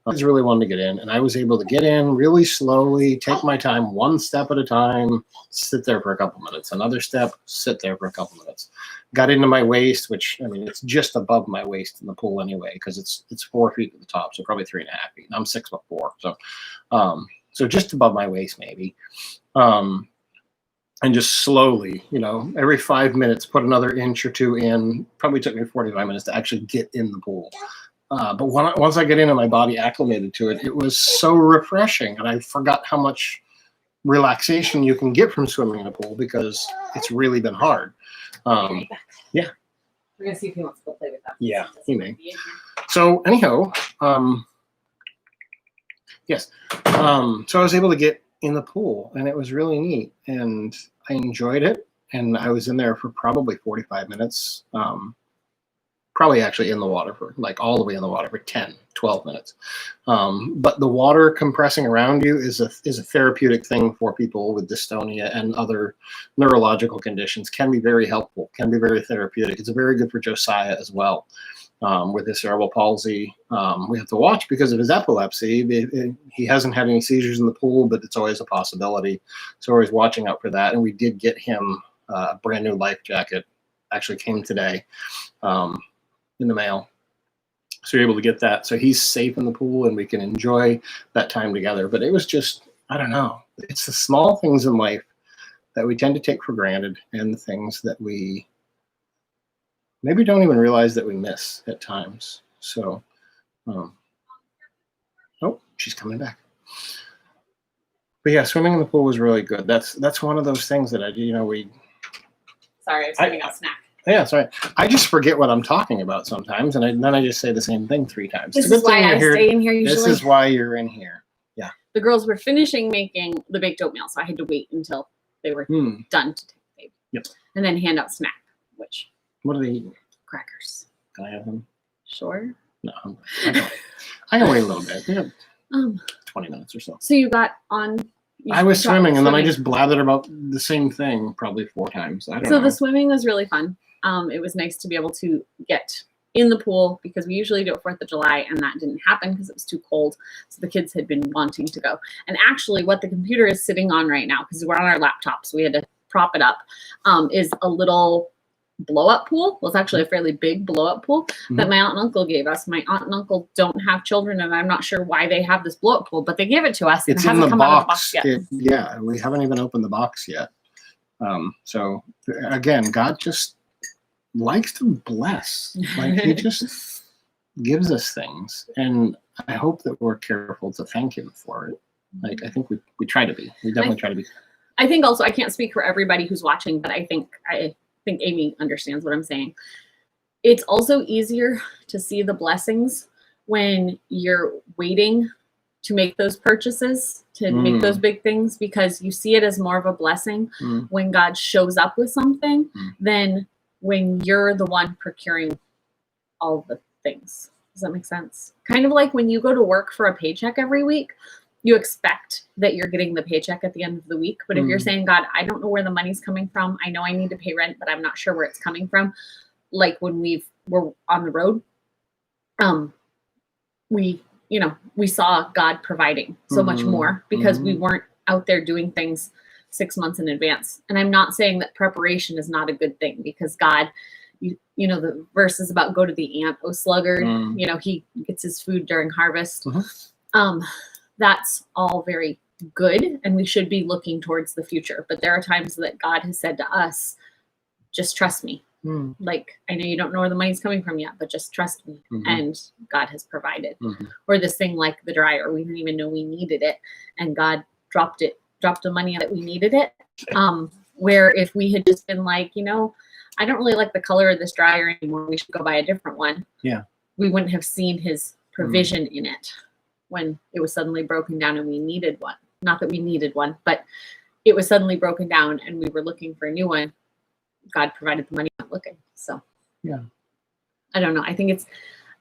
I just really wanted to get in, and I was able to get in really slowly, take my time, one step at a time, sit there for a couple minutes, another step, sit there for a couple minutes. Got into my waist, which, I mean, it's just above my waist in the pool anyway, because it's 4 feet at the top, so probably 3.5 feet. And I'm 6'4", so just above my waist maybe. And just slowly, you know, every 5 minutes, put another inch or two in. Probably took me 45 minutes to actually get in the pool. But once I get in and my body acclimated to it, it was so refreshing. And I forgot how much relaxation you can get from swimming in a pool, because it's really been hard. Yeah. We're going to see if he wants to go play with that. Yeah, he may. So anyhow, yes. So I was able to get in the pool, and it was really neat, and I enjoyed it. And I was in there for probably 45 minutes. Probably actually in the water for like all the way in the water for 10, 12 minutes. But the water compressing around you is a therapeutic thing for people with dystonia and other neurological conditions. Can be very helpful, can be very therapeutic. It's very good for Josiah as well. With his cerebral palsy, we have to watch because of his epilepsy. He hasn't had any seizures in the pool, but it's always a possibility. So we're always watching out for that. And we did get him a brand new life jacket. Actually came today. In the mail. So you're able to get that. So he's safe in the pool and we can enjoy that time together. But it was just, I don't know. It's the small things in life that we tend to take for granted, and the things that we maybe don't even realize that we miss at times. So, oh, she's coming back. But yeah, swimming in the pool was really good. That's one of those things that Sorry, I was giving out a snack. Yeah, sorry. I just forget what I'm talking about sometimes, and then I just say the same thing 3 times. This is why I stay in here usually. This is why you're in here. Yeah. The girls were finishing making the baked oatmeal, so I had to wait until they were done to take the baby. Yep. And then hand out snack, which. What are they eating? Crackers. Can I have them? Sure. No, I can wait a little bit. Yeah, 20 minutes or so. So you got on. I was swimming, and then I just blathered about the same thing probably 4 times. I don't know. So the swimming was really fun. It was nice to be able to get in the pool, because we usually do it 4th of July, and that didn't happen because it was too cold. So the kids had been wanting to go. And actually what the computer is sitting on right now, because we're on our laptop, so we had to prop it up, is a little blow-up pool. Well, it's actually a fairly big blow-up pool that my aunt and uncle gave us. My aunt and uncle don't have children, and I'm not sure why they have this blow-up pool, but they gave it to us. It's in the box. Yeah, we haven't even opened the box yet. So again, God just likes to bless. Like, he just gives us things, and I hope that we're careful to thank him for it. Like, I think we try to be. We definitely try to be. I think also, I can't speak for everybody who's watching, but I think Amy understands what I'm saying. It's also easier to see the blessings when you're waiting to make those purchases, to make those big things, because you see it as more of a blessing when God shows up with something than when you're the one procuring all the things. Does that make sense? Kind of like when you go to work for a paycheck every week, you expect that you're getting the paycheck at the end of the week. But if you're saying, God, I don't know where the money's coming from. I know I need to pay rent, but I'm not sure where it's coming from. Like when we're on the road, we saw God providing so much more because we weren't out there doing things 6 months in advance. And I'm not saying that preparation is not a good thing, because God, the verse is about go to the ant, O sluggard. He gets his food during harvest. That's all very good, and we should be looking towards the future. But there are times that God has said to us, just trust me. Like, I know you don't know where the money's coming from yet, but just trust me. And God has provided. Or this thing like the dryer, we didn't even know we needed it, and God dropped the money that we needed it. Where if we had just been like, I don't really like the color of this dryer anymore, we should go buy a different one. Yeah. We wouldn't have seen his provision in it when it was suddenly broken down and we needed one. Not that we needed one, but it was suddenly broken down and we were looking for a new one. God provided the money, not looking. So yeah, I don't know. I think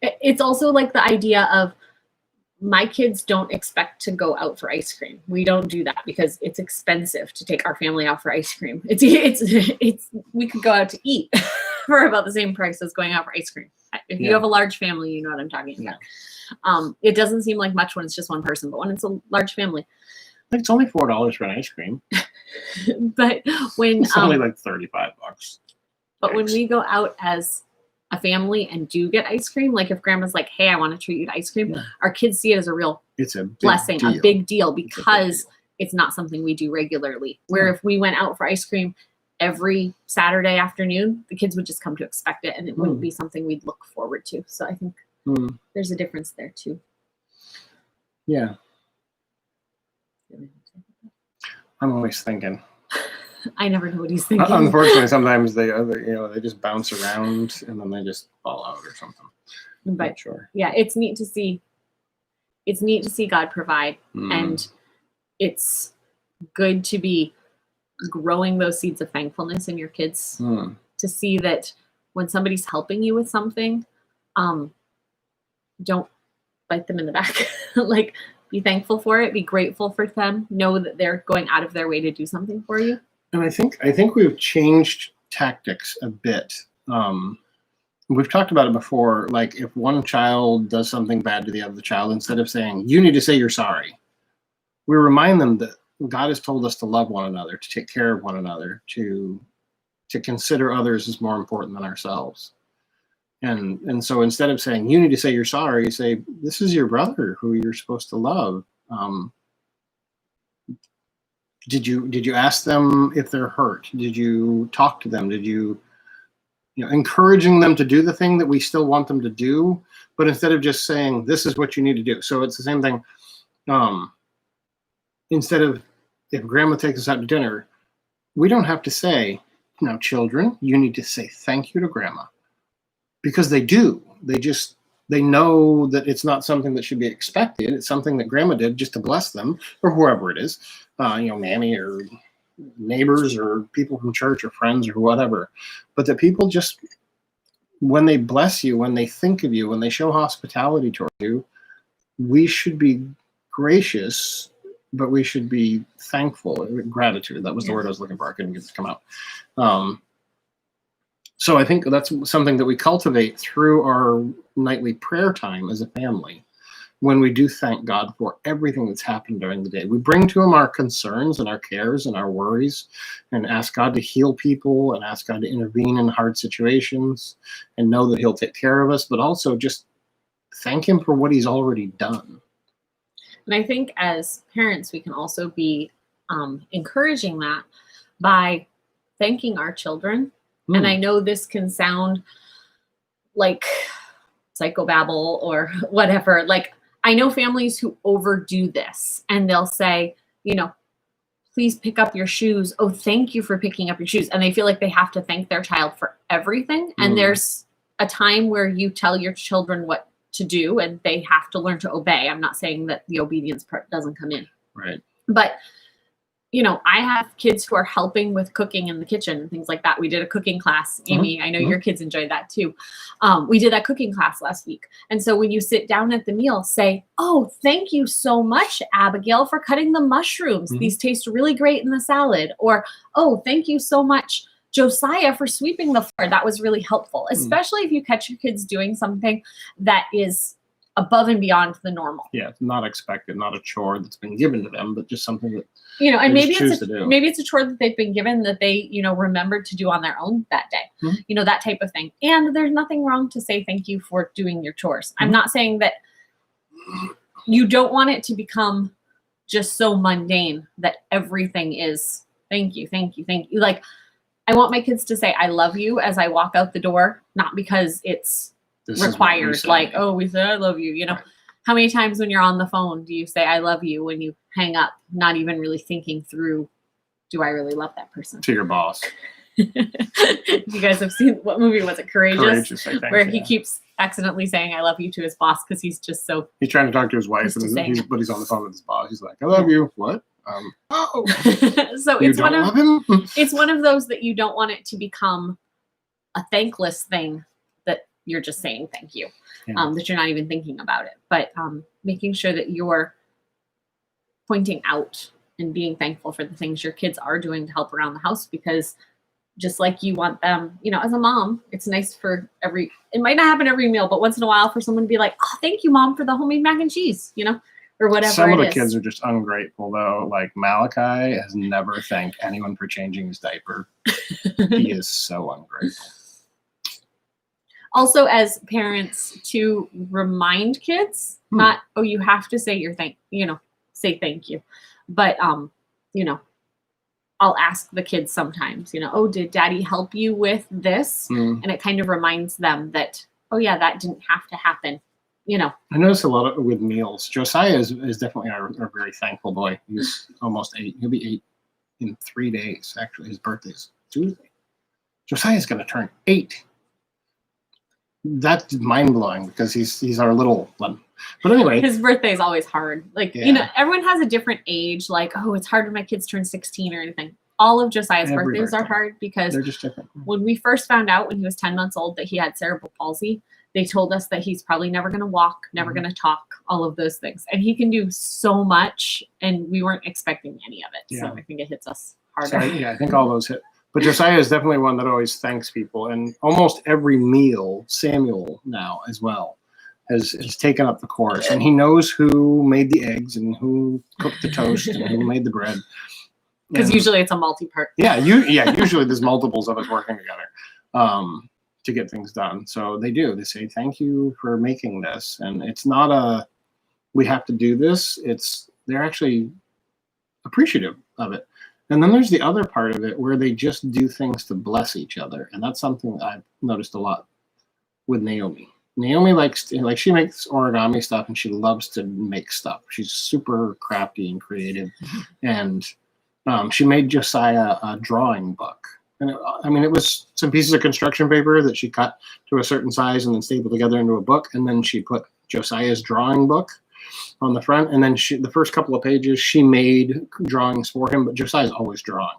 it's also like the idea of, my kids don't expect to go out for ice cream. We don't do that because it's expensive to take our family out for ice cream. It's we could go out to eat for about the same price as going out for ice cream. If you have a large family, you know what I'm talking about. It doesn't seem like much when it's just one person, but when it's a large family, like it's only $4 for an ice cream. But when it's only like $35. But when we go out as a family and do get ice cream, like if grandma's like, hey, I want to treat you to ice cream, our kids see it as it's a blessing, a big deal, because it's not something we do regularly. Where if we went out for ice cream every Saturday afternoon, the kids would just come to expect it, and it wouldn't be something we'd look forward to. So I think there's a difference there too. Yeah. I'm always thinking. I never know what he's thinking. Unfortunately, sometimes they just bounce around and then they just fall out or something. But sure. Yeah, it's neat to see. It's neat to see God provide, and it's good to be growing those seeds of thankfulness in your kids. To see that when somebody's helping you with something, don't bite them in the back. Like, be thankful for it. Be grateful for them. Know that they're going out of their way to do something for you. And I think we've changed tactics a bit. We've talked about it before. Like, if one child does something bad to the other child, instead of saying, you need to say you're sorry, we remind them that God has told us to love one another, to take care of one another, to consider others as more important than ourselves. And so instead of saying, you need to say you're sorry, you say, this is your brother who you're supposed to love. Did you ask them if they're hurt? Did you talk to them? Did you encouraging them to do the thing that we still want them to do, but instead of just saying, this is what you need to do. So it's the same thing. Instead of, if grandma takes us out to dinner, we don't have to say, now children, you need to say thank you to grandma, because they do. They know that it's not something that should be expected. It's something that grandma did just to bless them, or whoever it is, Mammy or neighbors or people from church or friends or whatever. But that people just, when they bless you, when they think of you, when they show hospitality towards you, we should be gracious, but we should be thankful. Gratitude, that was the word I was looking for. I couldn't get it to come out. So I think that's something that we cultivate through our nightly prayer time as a family. When we do thank God for everything that's happened during the day, we bring to him our concerns and our cares and our worries, and ask God to heal people and ask God to intervene in hard situations, and know that he'll take care of us, but also just thank him for what he's already done. And I think as parents, we can also be encouraging that by thanking our children. And I know this can sound like psychobabble or whatever. Like, I know families who overdo this, and they'll say, please pick up your shoes. Oh, thank you for picking up your shoes. And they feel like they have to thank their child for everything. And there's a time where you tell your children what to do and they have to learn to obey. I'm not saying that the obedience part doesn't come in. Right. But, you know, I have kids who are helping with cooking in the kitchen and things like that. We did a cooking class. Amy, I know your kids enjoyed that too. We did that cooking class last week. And so when you sit down at the meal, say, oh, thank you so much, Abigail, for cutting the mushrooms. These taste really great in the salad. Or, oh, thank you so much, Josiah, for sweeping the floor. That was really helpful, especially if you catch your kids doing something that is above and beyond the normal. Yeah, it's not expected, not a chore that's been given to them, but just something that you know, and they maybe choose to do. maybe it's a chore that they've been given that they, you know, remembered to do on their own that day. You know, that type of thing. And there's nothing wrong to say thank you for doing your chores. I'm not saying that you don't want it to become just so mundane that everything is thank you, thank you, thank you. Like, I want my kids to say I love you as I walk out the door, not because it's required. Like, oh, we said I love you. You know, Right. How many times when you're on the phone do you say I love you when you hang up, not even really thinking through, do I really love that person? To your boss. You guys have seen, what movie was it? Courageous? I think, Where he keeps accidentally saying I love you to his boss because he's just so. He's trying to talk to his wife, Just to say and but he's on the phone with his boss. He's like, I love you. What? Oh. So You it's don't love him? it's one of those that you don't want it to become a thankless thing that you're just saying thank you, that you're not even thinking about it, but making sure that you're pointing out and being thankful for the things your kids are doing to help around the house, because just like you want them, you know, as a mom, it's nice for it might not happen every meal, but once in a while for someone to be like, oh, thank you, Mom, for the homemade mac and cheese, you know, or whatever. Some of it the is. kids are just ungrateful, though. Like Malachi has never thanked anyone for changing his diaper. He is so ungrateful. Also, as parents, to remind kids, not, oh, you have to say say thank you. But, you know, I'll ask the kids sometimes, you know, oh, did Daddy help you with this? And it kind of reminds them that, oh, yeah, that didn't have to happen, you know. I notice a lot with meals. Josiah is definitely a very thankful boy. He's almost 8. He'll be 8 in 3 days, actually. His birthday's Tuesday. Josiah's going to turn 8. That's mind-blowing because he's our little one. But anyway. His birthday is always hard. Like, Yeah. you know, everyone has a different age. Like, oh, it's hard when my kids turn 16 or anything. All of Josiah's Every birthdays are birthday. hard because They're just different. when we first found out when he was 10 months old that he had cerebral palsy, they told us that he's probably never going to walk, never going to talk, all of those things. And he can do so much, and we weren't expecting any of it. So I think it hits us harder. So, I think all those hit. But Josiah is definitely one that always thanks people. And almost every meal, Samuel now as well, has taken up the course. And he knows who made the eggs and who cooked the toast and who made the bread. Because usually it's a multi-part. Usually there's multiples of us working together to get things done. So they do. They say, thank you for making this. And it's not we have to do this. They're actually appreciative of it. And then there's the other part of it where they just do things to bless each other. And that's something I've noticed a lot with Naomi. Naomi she makes origami stuff and she loves to make stuff. She's super crafty and creative. And she made Josiah a drawing book. And it was some pieces of construction paper that she cut to a certain size and then stapled together into a book. And then she put Josiah's drawing book on the front, and then the first couple of pages she made drawings for him, but Josiah's always drawing.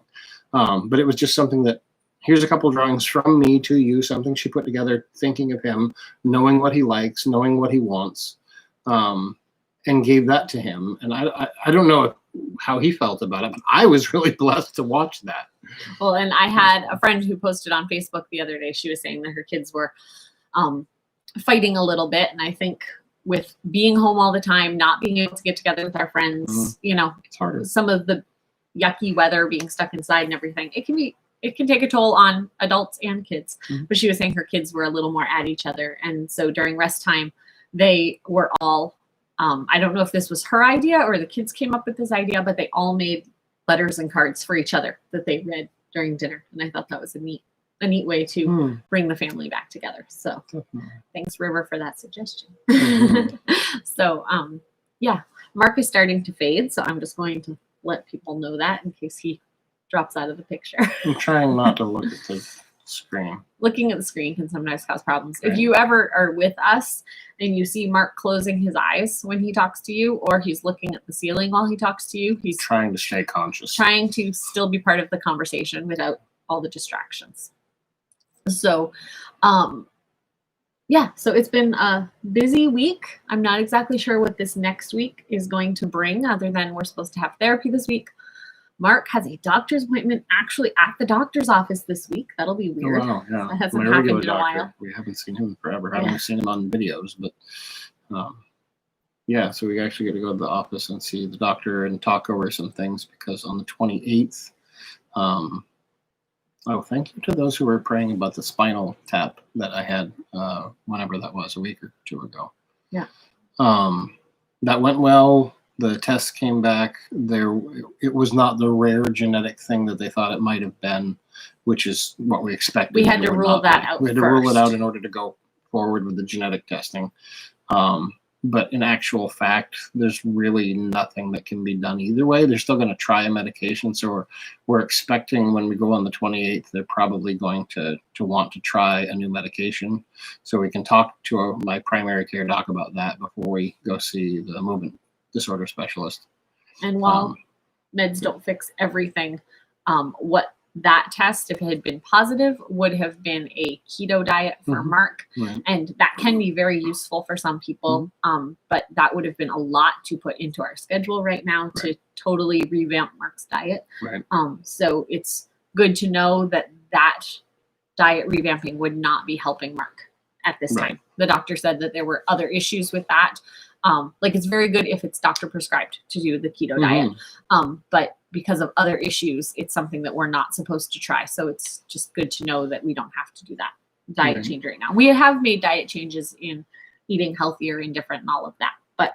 But it was just something that, here's a couple of drawings from me to you, something she put together thinking of him, knowing what he likes, knowing what he wants, and gave that to him. And I don't know how he felt about it, but I was really blessed to watch that. Well, and I had a friend who posted on Facebook the other day. She was saying that her kids were fighting a little bit, and I think with being home all the time, not being able to get together with our friends, you know, It's harder. some of the yucky weather, being stuck inside and everything, it can take a toll on adults and kids. But she was saying her kids were a little more at each other. And so during rest time, they were all, I don't know if this was her idea or the kids came up with this idea, but they all made letters and cards for each other that they read during dinner. And I thought that was a neat way to bring the family back together. So thanks, River, for that suggestion. So, Mark is starting to fade, so I'm just going to let people know that in case he drops out of the picture. I'm trying not to look at the screen. Looking at the screen can sometimes cause problems. Right. If you ever are with us and you see Mark closing his eyes when he talks to you, or he's looking at the ceiling while he talks to you, he's Trying to stay conscious. trying to still be part of the conversation without all the distractions. So, yeah, so it's been a busy week. I'm not exactly sure what this next week is going to bring, other than we're supposed to have therapy this week. Mark has a doctor's appointment actually at the doctor's office this week. That'll be weird. Oh, wow, yeah. That hasn't My happened regular in a doctor. while. We haven't seen him forever. Yeah. Haven't seen him on videos, but yeah, so we actually get to go to the office and see the doctor and talk over some things because on the 28th, oh, thank you to those who were praying about the spinal tap that I had whenever that was, a week or two ago. Yeah. That went well. The test came back. It was not the rare genetic thing that they thought it might have been, which is what we expected. We had to rule that out. We had to rule it out in order to go forward with the genetic testing. But in actual fact, there's really nothing that can be done either way. They're still going to try a medication. So we're expecting when we go on the 28th, they're probably going to want to try a new medication. So we can talk to my primary care doc about that before we go see the movement disorder specialist. And while meds don't fix everything, what that test, if it had been positive, would have been a keto diet for Mark. Right. And that can be very useful for some people. But that would have been a lot to put into our schedule right now to totally revamp Mark's diet. Right. So it's good to know that diet revamping would not be helping Mark at this time. The doctor said that there were other issues with that. Like it's very good if it's doctor prescribed to do the keto diet. But because of other issues, it's something that we're not supposed to try. So it's just good to know that we don't have to do that diet change right now. We have made diet changes in eating healthier and different and all of that. But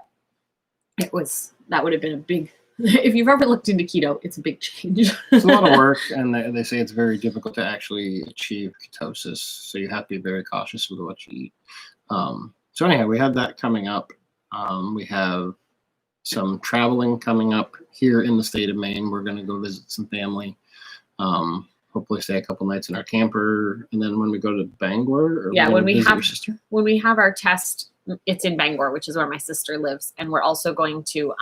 that would have been a big, if you've ever looked into keto, it's a big change. It's a lot of work, and they say it's very difficult to actually achieve ketosis. So you have to be very cautious with what you eat. So anyhow, we have that coming up. We have some traveling coming up here in the state of Maine. We're going to go visit some family. Hopefully stay a couple nights in our camper. And then when we go to Bangor, when we have our test, it's in Bangor, which is where my sister lives. And we're also going to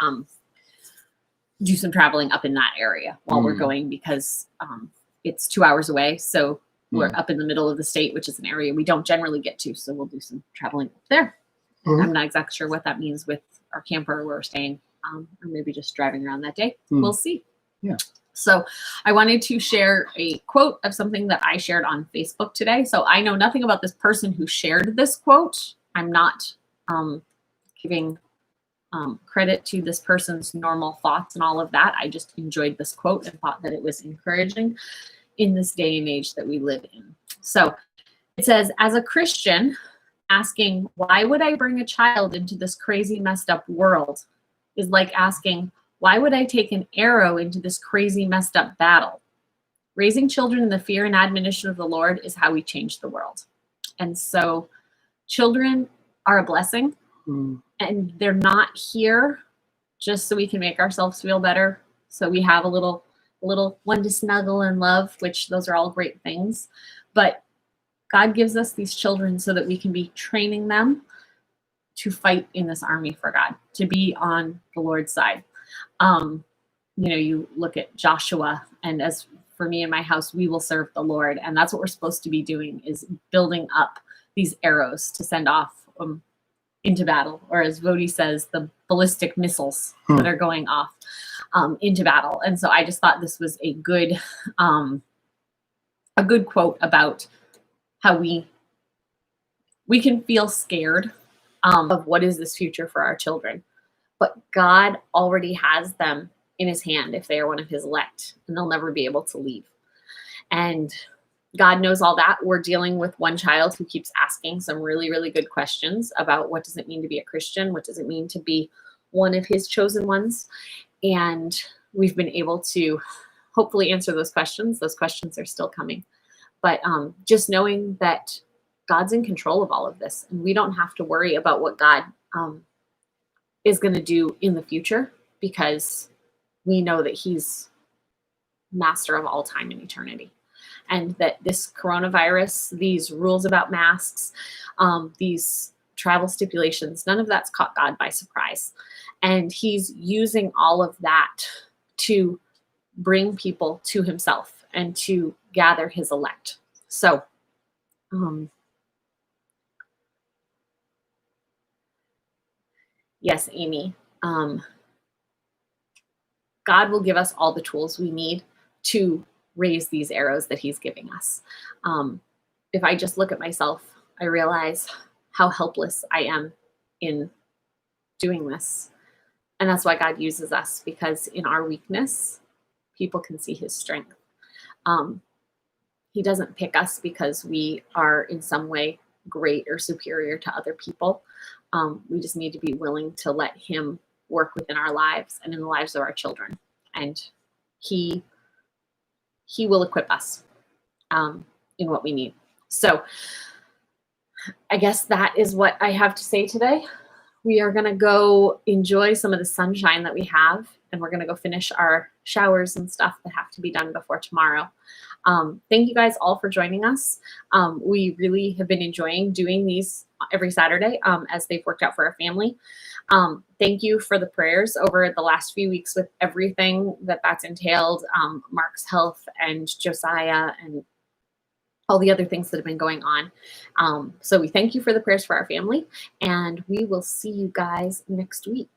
do some traveling up in that area while we're going because it's 2 hours away. So we're up in the middle of the state, which is an area we don't generally get to. So we'll do some traveling up there. I'm not exactly sure what that means with our camper where we're staying, or maybe just driving around that day. We'll see. Yeah. So I wanted to share a quote of something that I shared on Facebook today. So I know nothing about this person who shared this quote. I'm not giving credit to this person's normal thoughts and all of that. I just enjoyed this quote and thought that it was encouraging in this day and age that we live in. So it says, as a Christian, asking, why would I bring a child into this crazy, messed up world is like asking, why would I take an arrow into this crazy, messed up battle? Raising children in the fear and admonition of the Lord is how we change the world. And so children are a blessing, and they're not here just so we can make ourselves feel better. So we have a little one to snuggle and love, which those are all great things. But God gives us these children so that we can be training them to fight in this army for God, to be on the Lord's side. You look at Joshua, and as for me and my house, we will serve the Lord. And that's what we're supposed to be doing, is building up these arrows to send off into battle, or as Vodi says, the ballistic missiles that are going off into battle. And so I just thought this was a good quote about how we can feel scared of what is this future for our children. But God already has them in his hand if they are one of his elect, and they'll never be able to leave. And God knows all that. We're dealing with one child who keeps asking some really, really good questions about what does it mean to be a Christian? What does it mean to be one of his chosen ones? And we've been able to hopefully answer those questions. Those questions are still coming. But just knowing that God's in control of all of this, and we don't have to worry about what God is going to do in the future, because we know that he's master of all time and eternity. And that this coronavirus, these rules about masks, these travel stipulations, none of that's caught God by surprise. And he's using all of that to bring people to himself and to gather his elect. So, yes, Amy, God will give us all the tools we need to raise these arrows that he's giving us. If I just look at myself, I realize how helpless I am in doing this. And that's why God uses us, because in our weakness, people can see his strength. He doesn't pick us because we are in some way great or superior to other people. We just need to be willing to let him work within our lives and in the lives of our children. And he will equip us in what we need. So I guess that is what I have to say today. We are going to go enjoy some of the sunshine that we have, and we're going to go finish our showers and stuff that have to be done before tomorrow. Thank you guys all for joining us. We really have been enjoying doing these every Saturday as they've worked out for our family. Thank you for the prayers over the last few weeks with everything that's entailed, Mark's health and Josiah and all the other things that have been going on. So we thank you for the prayers for our family, and we will see you guys next week.